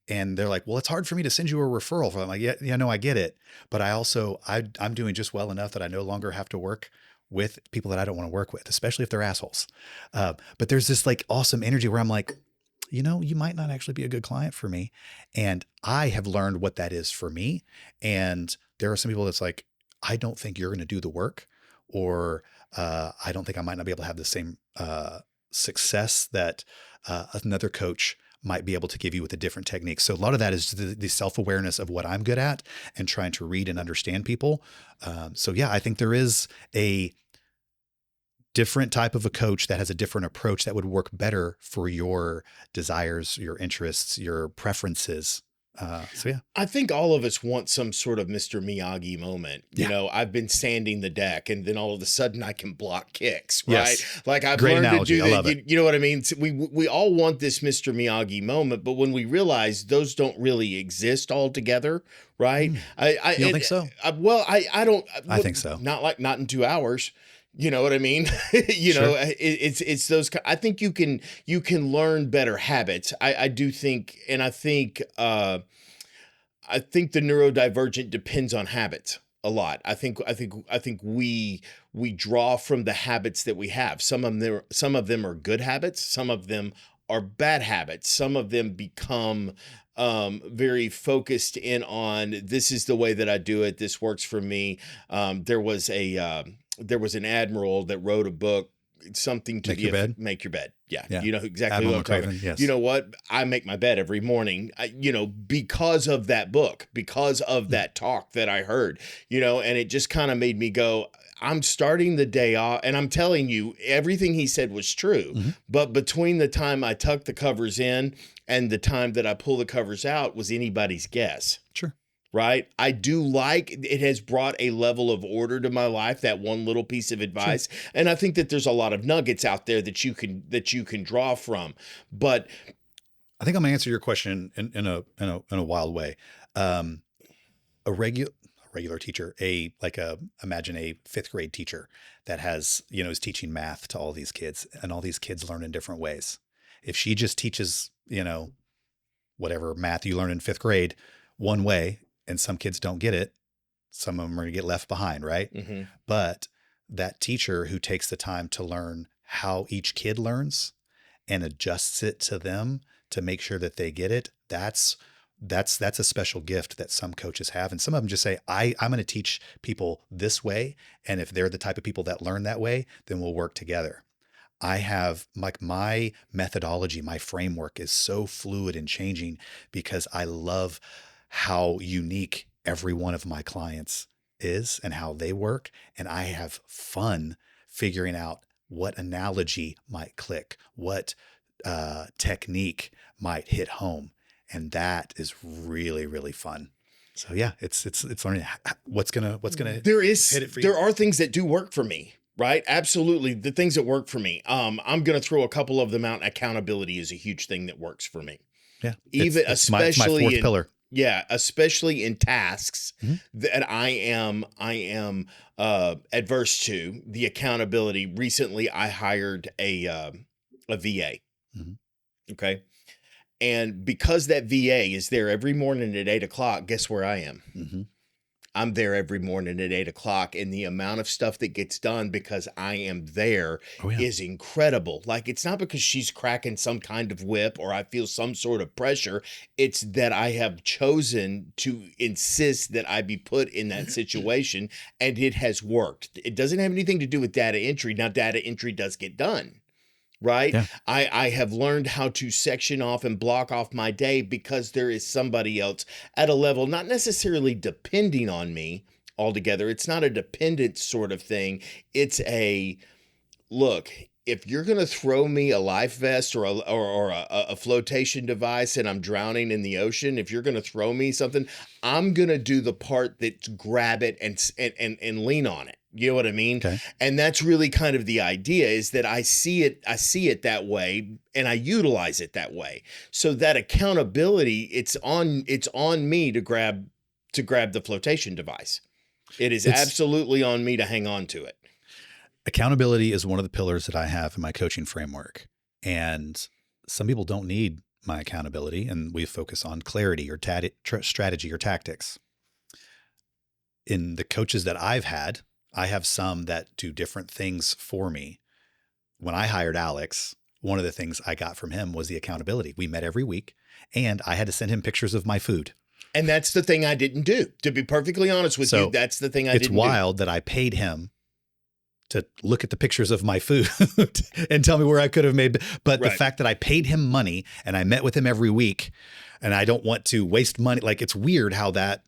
And they're like, well, it's hard for me to send you a referral. I'm like, yeah, no, I get it. But I'm doing just well enough that I no longer have to work with people that I don't want to work with, especially if they're assholes. But there's this awesome energy where I'm like, you might not actually be a good client for me. And I have learned what that is for me. And there are some people that's like, I don't think you're going to do the work, or I don't think I might not be able to have the same success that another coach might be able to give you with a different technique. So a lot of that is the self-awareness of what I'm good at and trying to read and understand people. I think there is a different type of a coach that has a different approach that would work better for your desires, your interests, your preferences. I think all of us want some sort of Mr. Miyagi moment. I've been sanding the deck and then all of a sudden I can block kicks, right? Yes. I've Great learned analogy. to do I that. love it. You know what I mean? We all want this Mr. Miyagi moment, but when we realize those don't really exist altogether, right? You don't think so? I don't. I think so. Not in 2 hours. You know what I mean? Sure. It's those. I think you can learn better habits. I do think, and I think the neurodivergent depends on habits a lot. I think we draw from the habits that we have. Some of them are good habits. Some of them are bad habits. Some of them become very focused in on, this is the way that I do it. This works for me. There was an admiral that wrote a book, something to make your bed. Yeah. You know exactly Admiral what I'm talking about. Yes. You know what? I make my bed every morning, because of that book, because of that talk that I heard, and it just kind of made me go, I'm starting the day off, and I'm telling you, everything he said was true. Mm-hmm. But between the time I tuck the covers in and the time that I pull the covers out was anybody's guess. Sure. right? I do like it has brought a level of order to my life, that one little piece of advice. Sure. And I think that there's a lot of nuggets out there that you can draw from. But I think I'm gonna answer your question in a wild way. A regular teacher, imagine a 5th grade teacher that has, is teaching math to all these kids, and all these kids learn in different ways. If she just teaches, whatever math you learn in 5th grade one way, and some kids don't get it, some of them are going to get left behind, right? Mm-hmm. But that teacher who takes the time to learn how each kid learns and adjusts it to them to make sure that they get it, that's a special gift that some coaches have. And some of them just say, I'm going to teach people this way. And if they're the type of people that learn that way, then we'll work together. I have my methodology, my framework is so fluid and changing because I love how unique every one of my clients is and how they work. And I have fun figuring out what analogy might click, what technique might hit home. And that is really, really fun. So yeah, it's learning what's gonna there are things that do work for me, right? Absolutely. The things that work for me. I'm gonna throw a couple of them out. Accountability is a huge thing that works for me. Yeah. It's my 4th pillar. Yeah, especially in tasks that I am adverse to. The accountability. Recently, I hired a VA. Mm-hmm. Okay. And because that VA is there every morning at 8:00, guess where I am? Mm-hmm. I'm there every morning at 8:00, and the amount of stuff that gets done because I am there is incredible. Like, it's not because she's cracking some kind of whip or I feel some sort of pressure. It's that I have chosen to insist that I be put in that situation, and it has worked. It doesn't have anything to do with data entry. Now, data entry does get done. Right. Yeah. I have learned how to section off and block off my day because there is somebody else at a level, not necessarily depending on me altogether. It's not a dependent sort of thing. It's a look, if you're going to throw me a life vest or a flotation device and I'm drowning in the ocean, if you're going to throw me something, I'm going to do the part that's grab it and lean on it. You know what I mean? Okay. And that's really kind of the idea, is that I see it that way and I utilize it that way. So that accountability, it's on me to grab the flotation device. It's absolutely on me to hang on to it. Accountability is one of the pillars that I have in my coaching framework. And some people don't need my accountability, and we focus on clarity or strategy or tactics. In the coaches that I've had, I have some that do different things for me. When I hired Alex, one of the things I got from him was the accountability. We met every week, and I had to send him pictures of my food. And that's the thing I didn't do. To be perfectly honest with you, that's the thing I didn't do. It's wild that I paid him to look at the pictures of my food and tell me where I could have made. But the fact that I paid him money and I met with him every week, and I don't want to waste money. Like, it's weird how that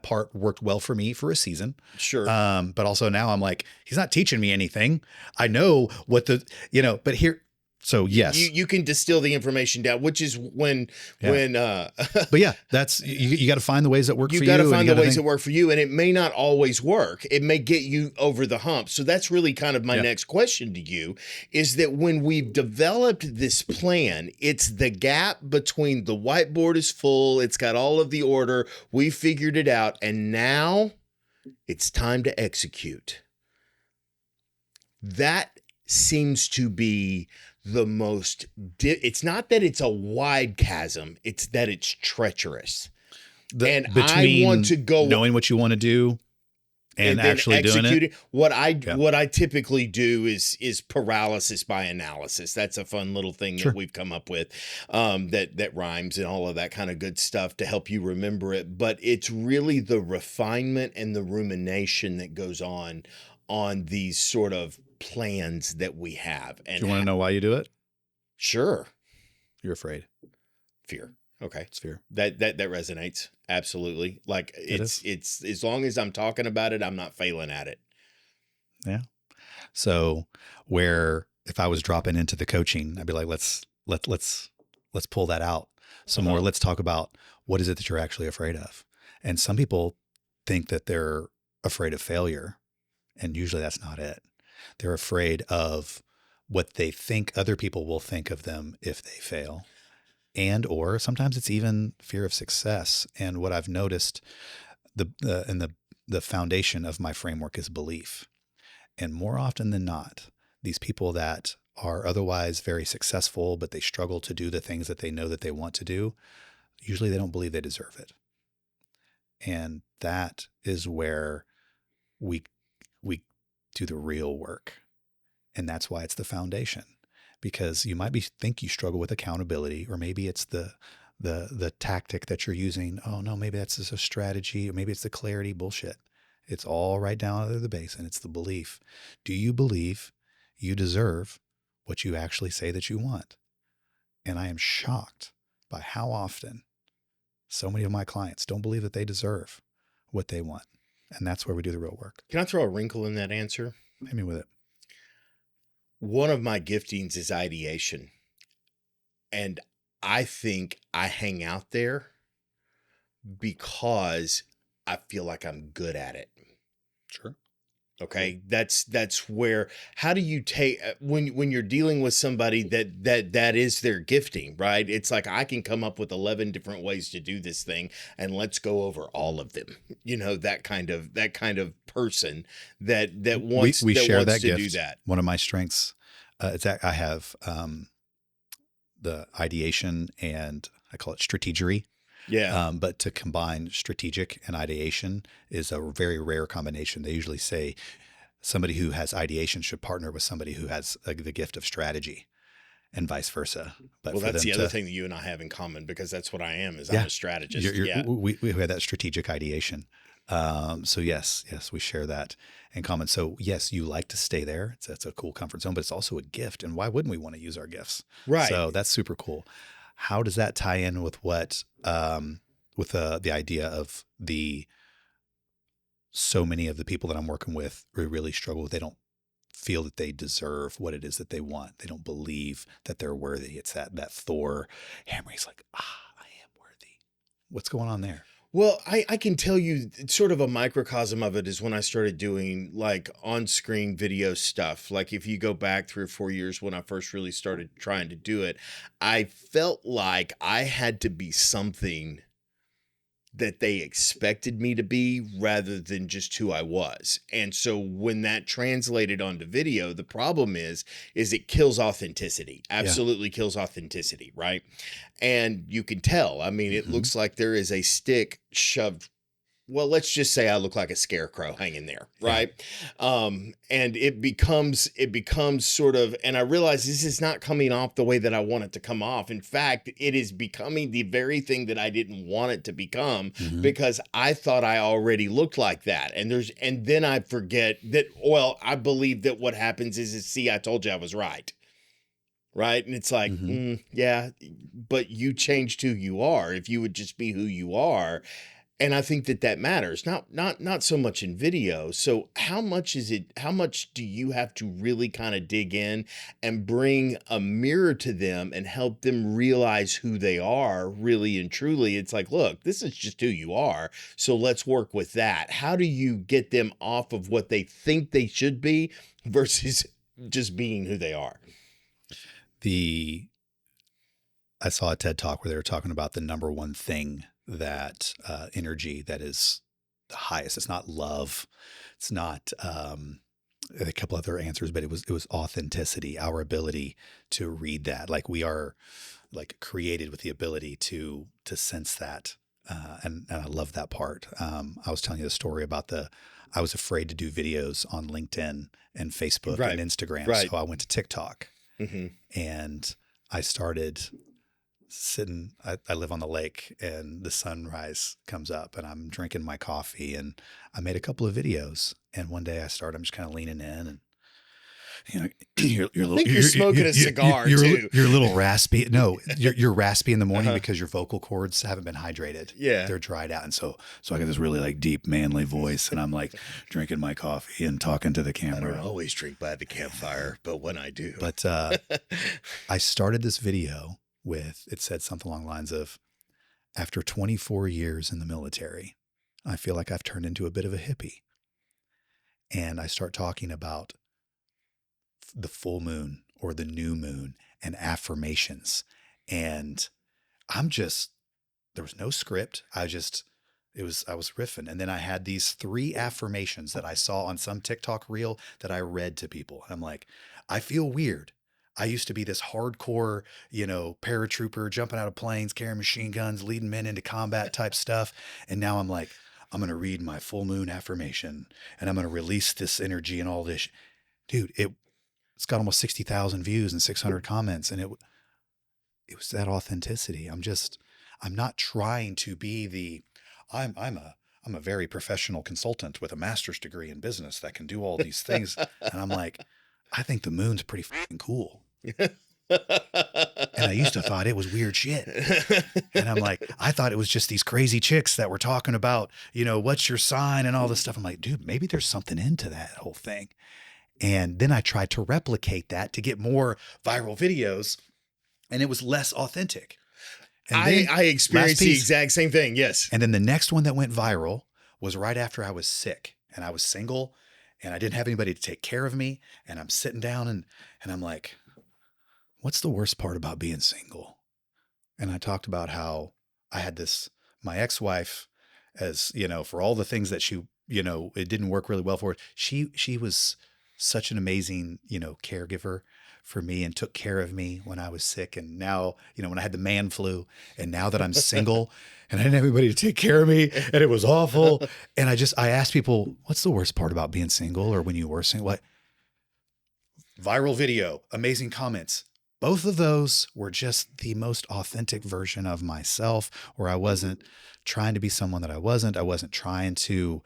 part worked well for me for a season. Sure. But also now I'm like, he's not teaching me anything. I know what but here. So yes, you can distill the information down, which is when. But yeah, that's you got to find the ways that work for you. You got to find the ways that work for you, and it may not always work. It may get you over the hump. So that's really kind of my next question to you: is that when we've developed this plan, it's the gap between the whiteboard is full, it's got all of the order, we figured it out, and now it's time to execute. That seems to be the most, it's not that it's a wide chasm, it's that it's treacherous. And I want to go knowing what you want to do and actually doing it. What I typically do is paralysis by analysis. That's a fun little thing that we've come up with, that rhymes and all of that kind of good stuff to help you remember it. But it's really the refinement and the rumination that goes on these sort of plans that we have. And do you want to know why you do it? Sure. You're afraid. Fear. Okay. It's fear. That resonates. Absolutely. Like it's as long as I'm talking about it, I'm not failing at it. Yeah. So where if I was dropping into the coaching, I'd be like, let's pull that out some more. Let's talk about what is it that you're actually afraid of. And some people think that they're afraid of failure. And usually that's not it. They're afraid of what they think other people will think of them if they fail. And or sometimes it's even fear of success. And what I've noticed the foundation of my framework is belief. And more often than not, these people that are otherwise very successful, but they struggle to do the things that they know that they want to do, usually they don't believe they deserve it. And that is where we do the real work. And that's why it's the foundation, because you might think you struggle with accountability, or maybe it's the tactic that you're using. Oh no, maybe that's just a strategy, or maybe it's the clarity. Bullshit. It's all right down to the base, and it's the belief. Do you believe you deserve what you actually say that you want? And I am shocked by how often so many of my clients don't believe that they deserve what they want. And that's where we do the real work. Can I throw a wrinkle in that answer? Hit me with it. One of my giftings is ideation. And I think I hang out there because I feel like I'm good at it. Sure. Okay. That's where, how do you take, when you're dealing with somebody that is their gifting, right? It's like, I can come up with 11 different ways to do this thing, and let's go over all of them. You know, that kind of person that wants we share that to gift. do that. One of my strengths, I have the ideation, and I call it strategery. Yeah. But to combine strategic and ideation is a very rare combination. They usually say somebody who has ideation should partner with somebody who has the gift of strategy, and vice versa. But well, that's the other thing that you and I have in common, because that's what I am, is I'm a strategist. We have that strategic ideation. So yes, we share that in common. So yes, you like to stay there. It's a cool comfort zone, but it's also a gift. And why wouldn't we want to use our gifts? Right. So that's super cool. How does that tie in with what, with the idea of so many of the people that I'm working with who really struggle with, they don't feel that they deserve what it is that they want. They don't believe that they're worthy. It's that Thor hammer. He's like, I am worthy. What's going on there? Well, I can tell you sort of a microcosm of it is when I started doing like on-screen video stuff. Like if you go back 3 or 4 years when I first really started trying to do it, I felt like I had to be something that they expected me to be rather than just who I was. And so when that translated onto video, the problem is it kills authenticity. Absolutely kills authenticity, right? And you can tell. I mean, it looks like there is a stick shoved. Well, let's just say I look like a scarecrow hanging there, right? And it becomes sort of, and I realize this is not coming off the way that I want it to come off. In fact, it is becoming the very thing that I didn't want it to become, because I thought I already looked like that. And then I forget that, well, I believe that what happens is see, I told you I was right. Right. And it's like, yeah, but you changed who you are. If you would just be who you are. And I think that matters, not so much in video. So how much do you have to really kind of dig in and bring a mirror to them and help them realize who they are really and truly? It's like, look, this is just who you are. So let's work with that. How do you get them off of what they think they should be versus just being who they are? I saw a TED Talk where they were talking about the number one thing that energy that is the highest. It's not love. It's not a couple other answers, but it was authenticity, our ability to read that. Like we are like created with the ability to sense that. And I love that part. I was telling you the story about I was afraid to do videos on LinkedIn and Facebook and Instagram. Right. So I went to TikTok and I started sitting, I live on the lake, and the sunrise comes up and I'm drinking my coffee, and I made a couple of videos. And one day I'm just kind of leaning in, and you know, you're smoking a cigar too. You're a little raspy. No, you're raspy in the morning because your vocal cords haven't been hydrated. Yeah. They're dried out. And so I got this really like deep manly voice, and I'm like drinking my coffee and talking to the camera. I don't always drink by the campfire, but when I do. But I started this video it said something along the lines of, after 24 years in the military, I feel like I've turned into a bit of a hippie. And I start talking about the full moon or the new moon and affirmations. And there was no script. I was riffing. And then I had these 3 affirmations that I saw on some TikTok reel that I read to people. I'm like, I feel weird. I used to be this hardcore, paratrooper, jumping out of planes, carrying machine guns, leading men into combat type stuff. And now I'm like, I'm going to read my full moon affirmation and I'm going to release this energy and all this. Dude, it's got almost 60,000 views and 600 comments. And it was that authenticity. I'm not trying to be I'm a very professional consultant with a master's degree in business that can do all these things. And I'm like, I think the moon's pretty fucking cool. And I used to thought it was weird shit. And I'm like, I thought it was just these crazy chicks that were talking about, what's your sign and all this stuff. I'm like, dude, maybe there's something into that whole thing. And then I tried to replicate that to get more viral videos, and it was less authentic. And I experienced the exact same thing. Yes. And then the next one that went viral was right after I was sick and I was single and I didn't have anybody to take care of me. And I'm sitting down and I'm like, what's the worst part about being single? And I talked about how I had my ex-wife, as for all the things that she, it didn't work really well for her. She was such an amazing, caregiver for me and took care of me when I was sick. And now, when I had the man flu, and now that I'm single and I didn't have anybody to take care of me and it was awful. And I asked people, what's the worst part about being single, or when you were single? What? Viral video, amazing comments. Both of those were just the most authentic version of myself, where I wasn't trying to be someone that I wasn't. I wasn't trying to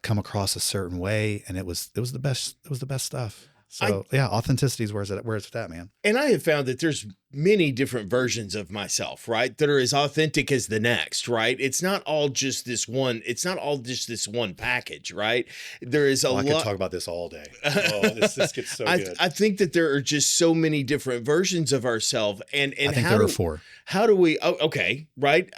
come across a certain way. And it was the best. It was the best stuff. So authenticity is where it's at, man. And I have found that there's many different versions of myself, right? That are as authentic as the next, right? It's not all just this one. It's not all just this one package, right? There is a lot. I could talk about this all day. Oh, this gets so good. I think that there are just so many different versions of ourselves. And I think there are 4. How do we, okay, right?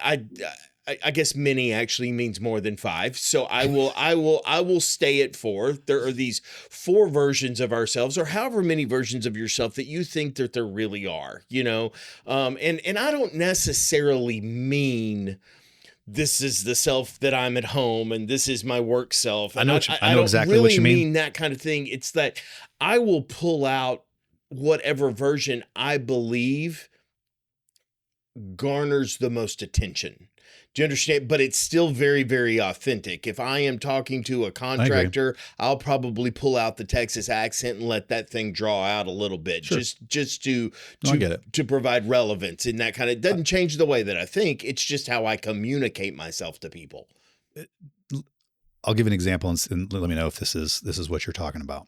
I guess many actually means more than 5. So I will stay at 4. There are these 4 versions of ourselves, or however many versions of yourself that you think that there really are, and I don't necessarily mean this is the self that I'm at home and this is my work self. I know exactly what you mean. Mean that kind of thing. It's that I will pull out whatever version I believe garners the most attention. Do you understand? But it's still very, very authentic. If I am talking to a contractor, I'll probably pull out the Texas accent and let that thing draw out a little bit, sure. just to provide relevance. And that kind of doesn't change the way that I think. It's just how I communicate myself to people. I'll give an example and let me know if this is what you're talking about.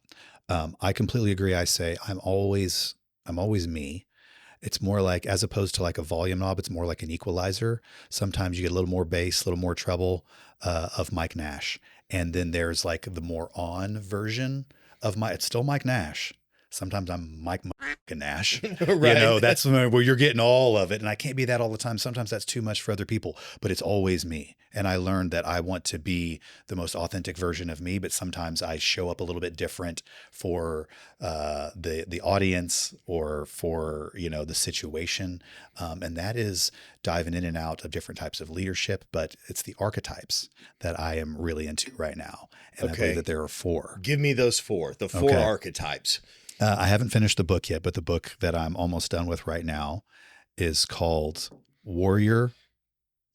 I completely agree. I say I'm always me. It's more like, as opposed to like a volume knob, it's more like an equalizer. Sometimes you get a little more bass, a little more treble of Mike Nash. And then there's like the more on version of it's still Mike Nash. Sometimes I'm Mike Nash, right. That's where you're getting all of it. And I can't be that all the time. Sometimes that's too much for other people, but it's always me. And I learned that I want to be the most authentic version of me, but sometimes I show up a little bit different for the audience or for, the situation. And that is diving in and out of different types of leadership, but it's the archetypes that I am really into right now. And I believe that there are 4. Give me those 4, the 4 archetypes. I haven't finished the book yet, but the book that I'm almost done with right now is called Warrior,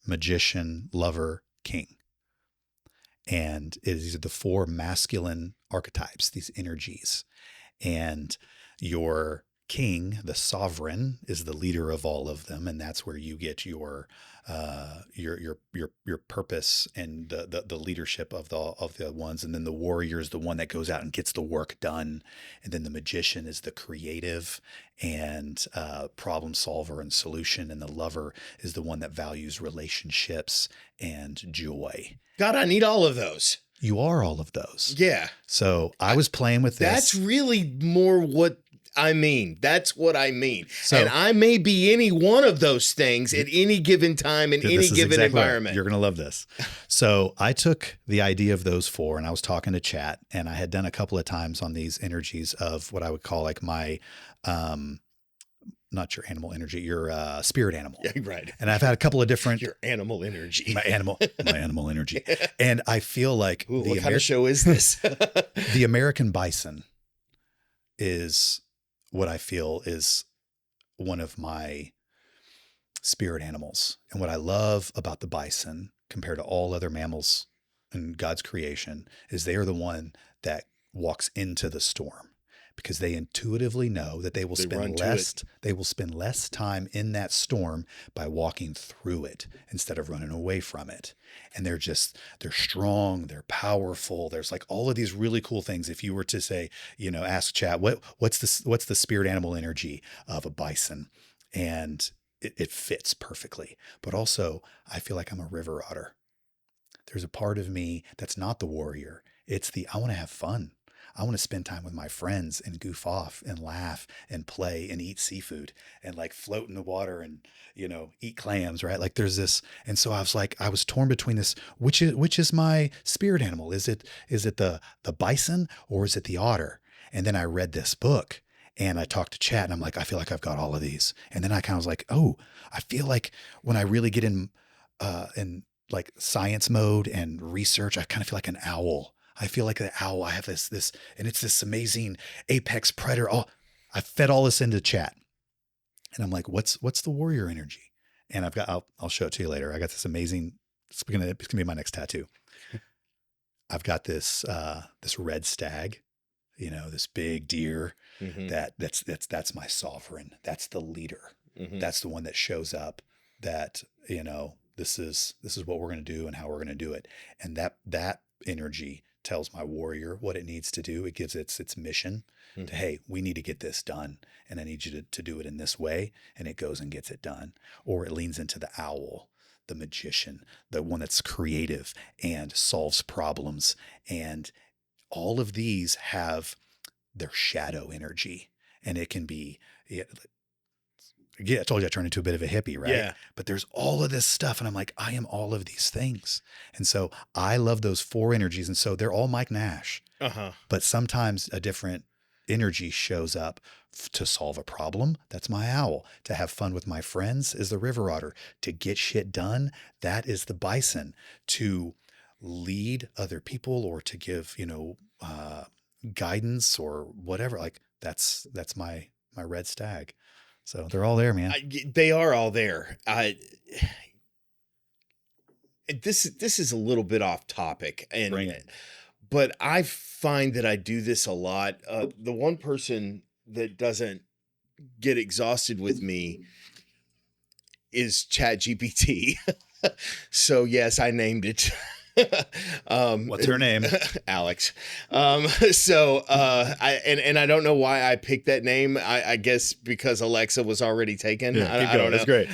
Magician, Lover, King. And these are the 4 masculine archetypes, these energies. And your king, the sovereign, is the leader of all of them. And that's where you get your purpose and the leadership of the ones. And then the warrior is the one that goes out and gets the work done. And then the magician is the creative and problem solver and solution. And the lover is the one that values relationships and joy. God, I need all of those. You are all of those. Yeah. So I was playing with this. That's really more what I mean. That's what I mean. So, and I may be any one of those things at any given time in any given environment. Right. You're going to love this. So I took the idea of those four and I was talking to Chat, and I had done a couple of times on these energies of what I would call like my, not your animal energy, your spirit animal. Yeah, right. And I've had a couple of different. Your animal energy. My animal energy. And I feel like what kind of show is this? The American bison is what I feel is one of my spirit animals. And what I love about the bison compared to all other mammals in God's creation is they are the one that walks into the storm, because they intuitively know that they will spend less time in that storm by walking through it instead of running away from it. And they're strong, they're powerful. There's like all of these really cool things. If you were to say, ask Chat, what's the spirit animal energy of a bison? And it fits perfectly. But also I feel like I'm a river otter. There's a part of me that's not the warrior. It's I want to have fun. I want to spend time with my friends and goof off and laugh and play and eat seafood and like float in the water and, eat clams, right? Like there's this. And so I was torn between this, which is my spirit animal? Is it the bison or is it the otter? And then I read this book and I talked to Chat and I'm like, I feel like I've got all of these. And then I kind of was like, oh, I feel like when I really get in like science mode and research, I kind of feel like an owl. I feel like the owl. I have this, and it's this amazing apex predator. Oh, I fed all this into Chat, and I'm like, what's the warrior energy? And I'll show it to you later. I got this amazing. It's gonna be my next tattoo. I've got this red stag, this big deer. Mm-hmm. That's my sovereign. That's the leader. Mm-hmm. That's the one that shows up. That this is what we're gonna do and how we're gonna do it. And that energy tells my warrior what it needs to do. It gives its mission to, hey, we need to get this done. And I need you to do it in this way. And it goes and gets it done. Or it leans into the owl, the magician, the one that's creative and solves problems. And all of these have their shadow energy. And it can be, I told you I turned into a bit of a hippie, right? Yeah. But there's all of this stuff. And I'm like, I am all of these things. And so I love those four energies. And so they're all Mike Nash. Uh-huh. But sometimes a different energy shows up to solve a problem. That's my owl. To have fun with my friends is the river otter. To get shit done, that is the bison. To lead other people or to give, guidance or whatever, like that's my red stag. So they're all there, man. They are all there. This is a little bit off topic, but I find that I do this a lot. The one person that doesn't get exhausted with me is ChatGPT. So yes, I named it. What's her name? Alex. I don't know why I picked that name. I guess because Alexa was already taken. Yeah, I don't know. That's great.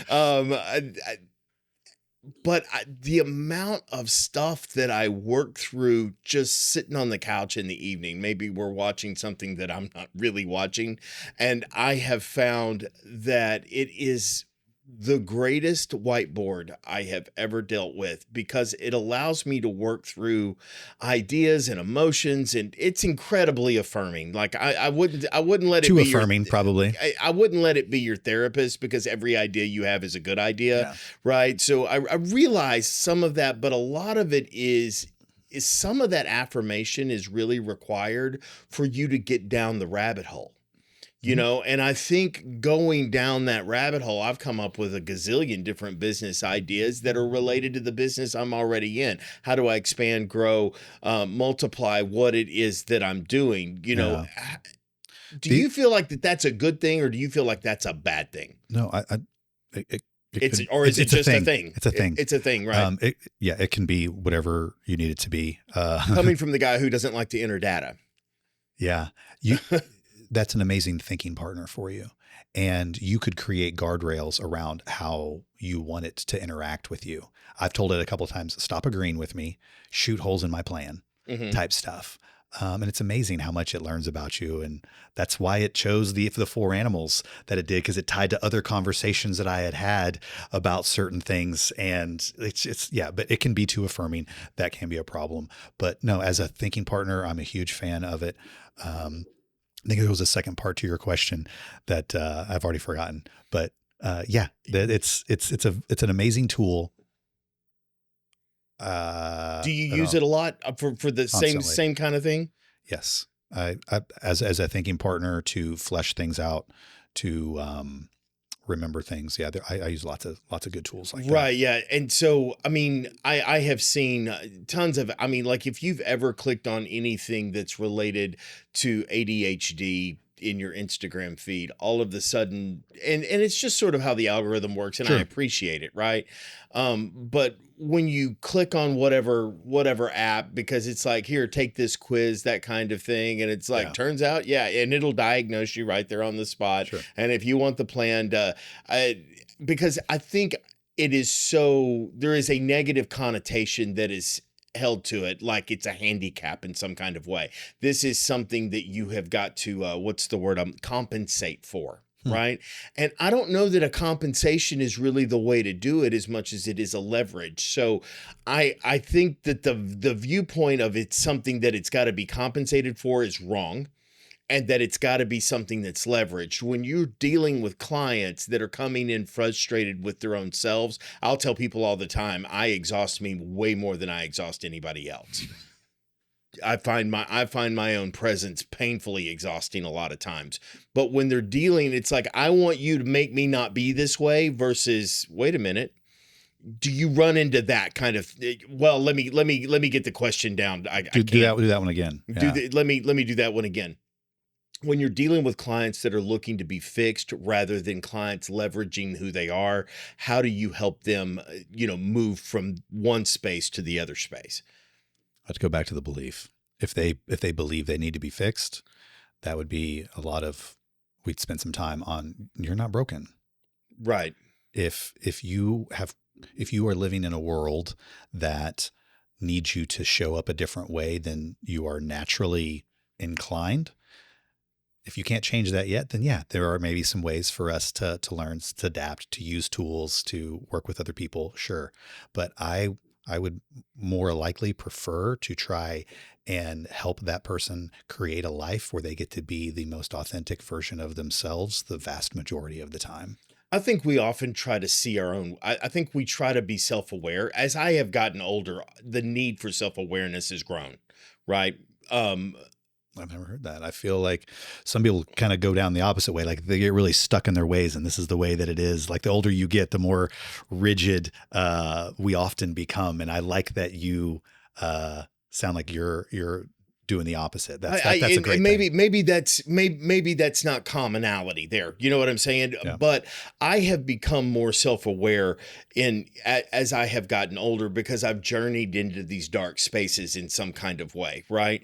But the amount of stuff that I work through just sitting on the couch in the evening, maybe we're watching something that I'm not really watching. And I have found that it is the greatest whiteboard I have ever dealt with, because it allows me to work through ideas and emotions, and it's incredibly affirming. Like I wouldn't let it too be affirming, probably. I wouldn't let it be your therapist, because every idea you have is a good idea, right? So I realize some of that, but a lot of it is some of that affirmation is really required for you to get down the rabbit hole. And I think going down that rabbit hole, I've come up with a gazillion different business ideas that are related to the business I'm already in. How do I expand, grow, multiply what it is that I'm doing? Do you feel like that's a good thing, or do you feel like that's a bad thing? No, Is it just a thing? It's a thing. It's a thing, right? It can be whatever you need it to be. Coming from the guy who doesn't like to enter data. Yeah. That's an amazing thinking partner for you. And you could create guardrails around how you want it to interact with you. I've told it a couple of times, stop agreeing with me, shoot holes in my plan type stuff. And it's amazing how much it learns about you. And that's why it chose the 4 animals that it did, because it tied to other conversations that I had had about certain things. And yeah, but it can be too affirming. That can be a problem. But no, as a thinking partner, I'm a huge fan of it. I think there was a second part to your question that I've already forgotten, but yeah, it's an amazing tool. Do you use it a lot for the Constantly. same kind of thing? Yes. I as a thinking partner to flesh things out, to remember things. Yeah, I use lots of good tools like that. Right. Yeah. And so, I mean, I have seen tons of, I mean, like if you've ever clicked on anything that's related to ADHD in your Instagram feed, all of the sudden, and it's just sort of how the algorithm works, and Sure. I appreciate it. Right. But when you click on whatever app, because it's like, here, take this quiz, that kind of thing. And it's like, Yeah. turns out, yeah. And it'll diagnose you right there on the spot. Sure. And if you want the plan because I think it is there is a negative connotation that is held to it, like it's a handicap in some kind of way. This is something that you have got to, what's the word, compensate for. Right. And I don't know that a compensation is really the way to do it as much as it is a leverage. So I think that the viewpoint of it's something that it's got to be compensated for is wrong. And that it's got to be something that's leveraged. When you're dealing with clients that are coming in frustrated with their own selves, I'll tell people all the time, I exhaust me way more than I exhaust anybody else. I find my own presence painfully exhausting a lot of times. But when they're dealing, it's like, I want you to make me not be this way versus, wait a minute. Do you run into that kind of, well, let me get the question down. Do that one again. Yeah. Let me do that one again. When you're dealing with clients that are looking to be fixed rather than clients leveraging who they are, how do you help them, move from one space to the other space? Let's go back to the belief. If they believe they need to be fixed, that would be we'd spend some time on, you're not broken. Right. If you are living in a world that needs you to show up a different way than you are naturally inclined, if you can't change that yet, then yeah, there are maybe some ways for us to learn, to adapt, to use tools, to work with other people. Sure. But I would more likely prefer to try and help that person create a life where they get to be the most authentic version of themselves the vast majority of the time. I think we often try to see our own. I think we try to be self-aware. As I have gotten older, the need for self-awareness has grown, right? I've never heard that. I feel like some people kind of go down the opposite way. Like they get really stuck in their ways and this is the way that it is. Like the older you get, the more rigid we often become. And I like that you sound like you're doing the opposite. That's a great thing. Maybe that's not commonality there. You know what I'm saying? Yeah. But I have become more self-aware as I have gotten older because I've journeyed into these dark spaces in some kind of way. Right.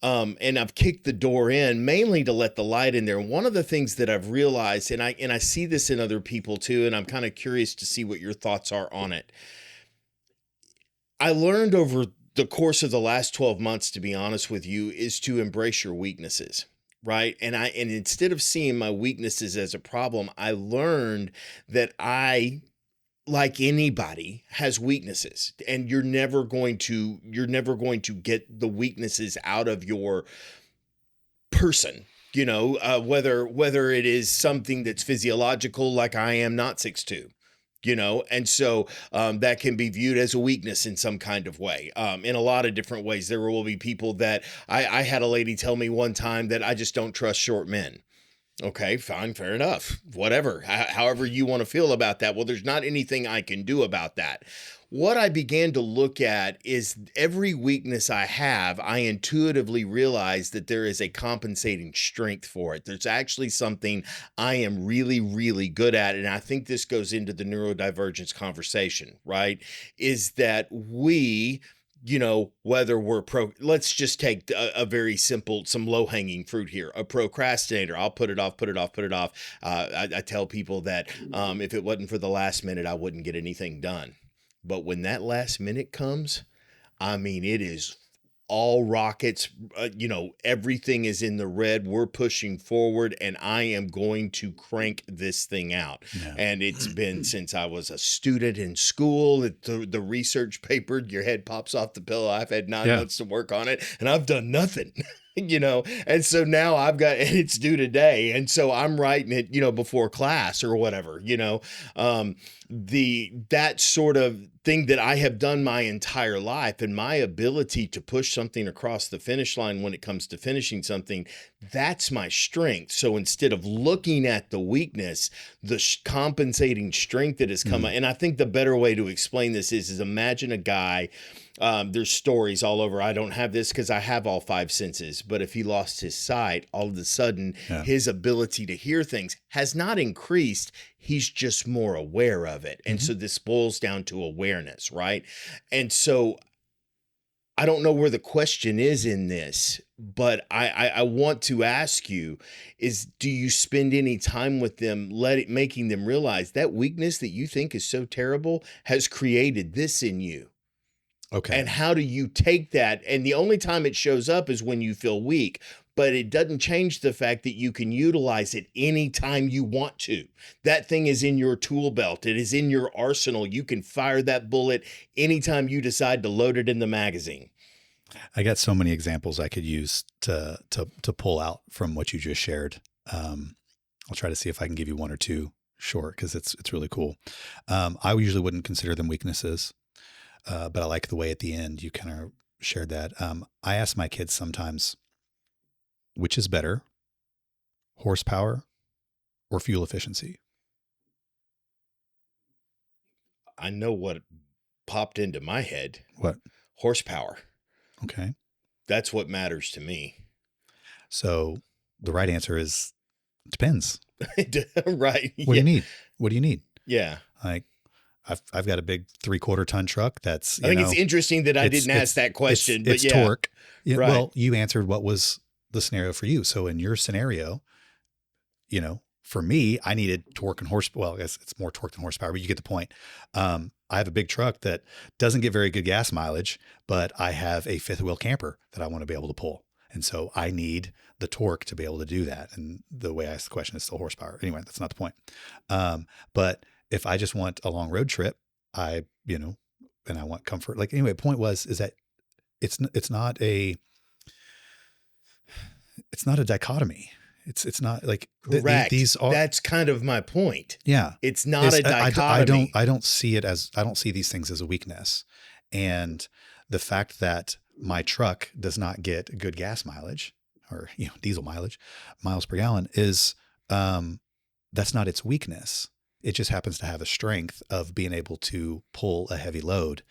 And I've kicked the door in mainly to let the light in there. And one of the things that I've realized, and I see this in other people too, and I'm kind of curious to see what your thoughts are on it. I learned over the course of the last 12 months, to be honest with you, is to embrace your weaknesses. Right. And instead of seeing my weaknesses as a problem, I learned that like anybody, has weaknesses, and you're never going to get the weaknesses out of your person, whether it is something that's physiological, like I am not 6'2", and so that can be viewed as a weakness in some kind of way, in a lot of different ways. There will be people that I had a lady tell me one time that I just don't trust short men. Okay, fine, fair enough. Whatever, however you want to feel about that. Well, there's not anything I can do about that. What I began to look at is every weakness I have, I intuitively realize that there is a compensating strength for it. There's actually something I am really, really good at. And I think this goes into the neurodivergence conversation, right? Is that whether we're let's just take a very simple, some low hanging fruit here, a procrastinator. I'll put it off. I tell people that if it wasn't for the last minute, I wouldn't get anything done. But when that last minute comes, I mean, it is all rockets, everything is in the red. We're pushing forward and I am going to crank this thing out. Yeah. And it's been since I was a student in school, the research paper, your head pops off the pillow. I've had 9 months to work on it and I've done nothing. And so now and it's due today. And so I'm writing it, before class or whatever, that sort of thing that I have done my entire life, and my ability to push something across the finish line when it comes to finishing something, that's my strength. So instead of looking at the weakness, the compensating strength that has come, and I think the better way to explain this is imagine a guy. There's stories all over. I don't have this because I have all 5 senses, but if he lost his sight, all of a sudden his ability to hear things has not increased. He's just more aware of it. And so this boils down to awareness, right? And so I don't know where the question is in this, but I want to ask you is, do you spend any time with them, making them realize that weakness that you think is so terrible has created this in you? Okay. And how do you take that? And the only time it shows up is when you feel weak, but it doesn't change the fact that you can utilize it anytime you want to. That thing is in your tool belt. It is in your arsenal. You can fire that bullet anytime you decide to load it in the magazine. I got so many examples I could use to pull out from what you just shared. I'll try to see if I can give you one or two short, because it's really cool. I usually wouldn't consider them weaknesses. But I like the way at the end you kind of shared that. I ask my kids sometimes, which is better, horsepower or fuel efficiency? I know what popped into my head. What? Horsepower. Okay. That's what matters to me. So the right answer is depends. Right. What do you need? What do you need? Yeah. Like, I've got a big 3/4 ton truck. That's, I think it's interesting that I didn't ask that question, but it's torque. Yeah, right. Well, you answered what was the scenario for you. So in your scenario, for me, I needed torque and horsepower. Well, I guess it's more torque than horsepower, but you get the point. I have a big truck that doesn't get very good gas mileage, but I have a 5th wheel camper that I want to be able to pull. And so I need the torque to be able to do that. And the way I asked the question is still horsepower. Anyway, that's not the point. But if I just want a long road trip, and I want comfort. Like, anyway, the point is that it's not a dichotomy. It's not like correct. These are, that's kind of my point. Yeah. It's not a dichotomy. I don't see these things as a weakness. And the fact that my truck does not get good gas mileage or, diesel mileage, miles per gallon is, that's not its weakness. It just happens to have a strength of being able to pull a heavy load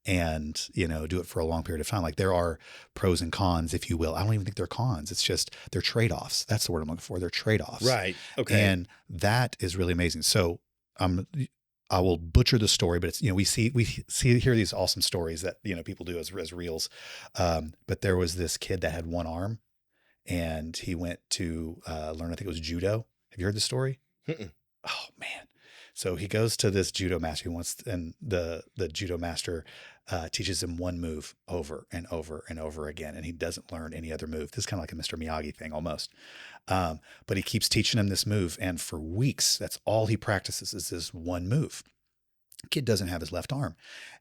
and, do it for a long period of time. Like, there are pros and cons, if you will. I don't even think they're cons. It's just, they're trade-offs. That's the word I'm looking for. They're trade-offs. Right. Okay. And that is really amazing. So, I will butcher the story, but it's, we hear these awesome stories that, people do as reels. But there was this kid that had one arm and he went to, learn, I think it was judo. Have you heard the story? Mm-mm. Oh man. So he goes to this judo master and the judo master teaches him one move over and over and over again. And he doesn't learn any other move. This is kind of like a Mr. Miyagi thing almost. But he keeps teaching him this move. And for weeks, that's all he practices is this one move. The kid doesn't have his left arm.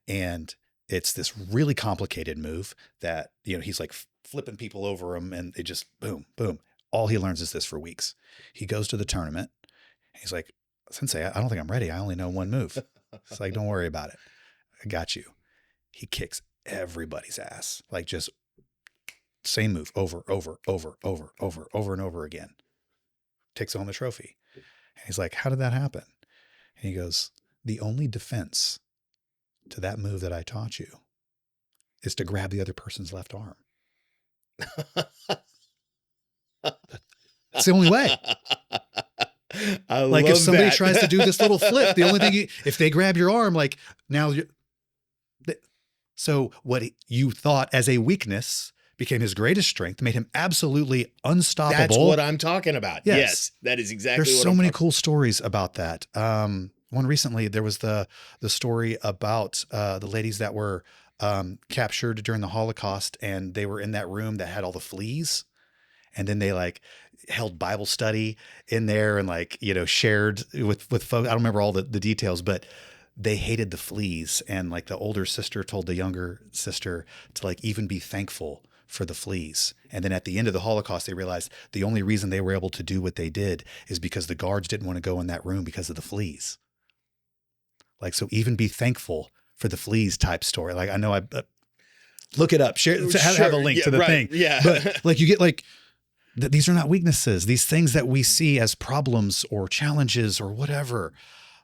And it's this really complicated move that, he's like flipping people over him and it just boom, boom. All he learns is this for weeks. He goes to the tournament. He's like, Sensei, I don't think I'm ready. I only know one move. It's like, don't worry about it. I got you. He kicks everybody's ass. Like, just same move over and over again. Takes home the trophy. And he's like, how did that happen? And he goes, the only defense to that move that I taught you is to grab the other person's left arm. That's the only way. I like, love if somebody that. tries to do this little flip, the only thing if they grab your arm, like, now so what you thought as a weakness became his greatest strength, made him absolutely unstoppable. That's what I'm talking about. Yes, that is exactly There's what so I'm many talking cool stories about that. One recently, there was the story about the ladies that were captured during the Holocaust, and they were in that room that had all the fleas. And then they like held Bible study in there and like, shared with folks. I don't remember all the details, but they hated the fleas. And like the older sister told the younger sister to like even be thankful for the fleas. And then at the end of the Holocaust, they realized the only reason they were able to do what they did is because the guards didn't want to go in that room because of the fleas. Like, so even be thankful for the fleas type story. Like, I know look it up, share, have a link to the thing. Yeah. But like you get like, these are not weaknesses. These things that we see as problems or challenges or whatever.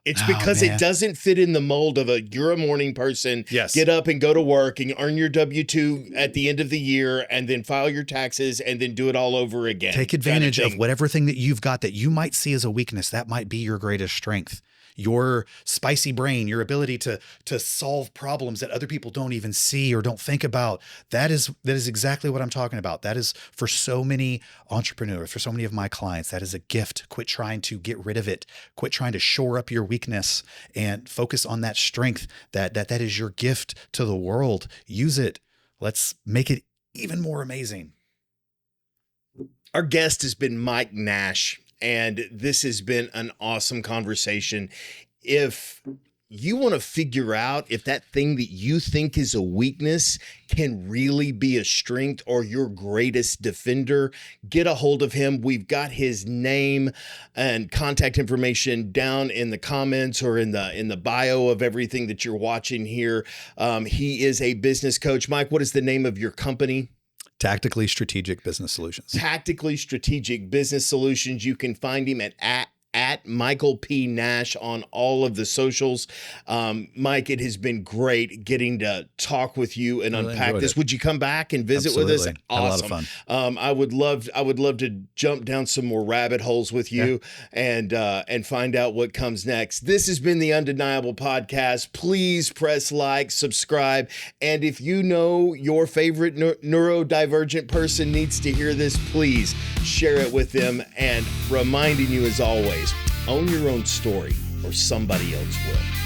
It's because it doesn't fit in the mold of you're a morning person. Yes. Get up and go to work and earn your W-2 at the end of the year and then file your taxes and then do it all over again. Take advantage of whatever thing that you've got that you might see as a weakness. That might be your greatest strength. Your spicy brain, your ability to solve problems that other people don't even see or don't think about. That is exactly what I'm talking about. That is for so many entrepreneurs, for so many of my clients, that is a gift. Quit trying to get rid of it. Quit trying to shore up your weakness and focus on that strength that is your gift to the world. Use it. Let's make it even more amazing. Our guest has been Mike Nash. And this has been an awesome conversation. If you want to figure out if that thing that you think is a weakness can really be a strength or your greatest defender, get a hold of him. We've got his name and contact information down in the comments or in the bio of everything that you're watching here. He is a business coach. Mike, what is the name of your company? Tactically Strategic Business Solutions. Tactically Strategic Business Solutions. You can find him at Michael P. Nash on all of the socials. Mike, it has been great getting to talk with you and unpack this. Would you come back and visit with us? Awesome. Had a lot of fun. I would love to jump down some more rabbit holes with you and find out what comes next. This has been the Undeniable Podcast. Please press like, subscribe, and if you know your favorite neurodivergent person needs to hear this, please share it with them. And reminding you, as always, own your own story or somebody else will.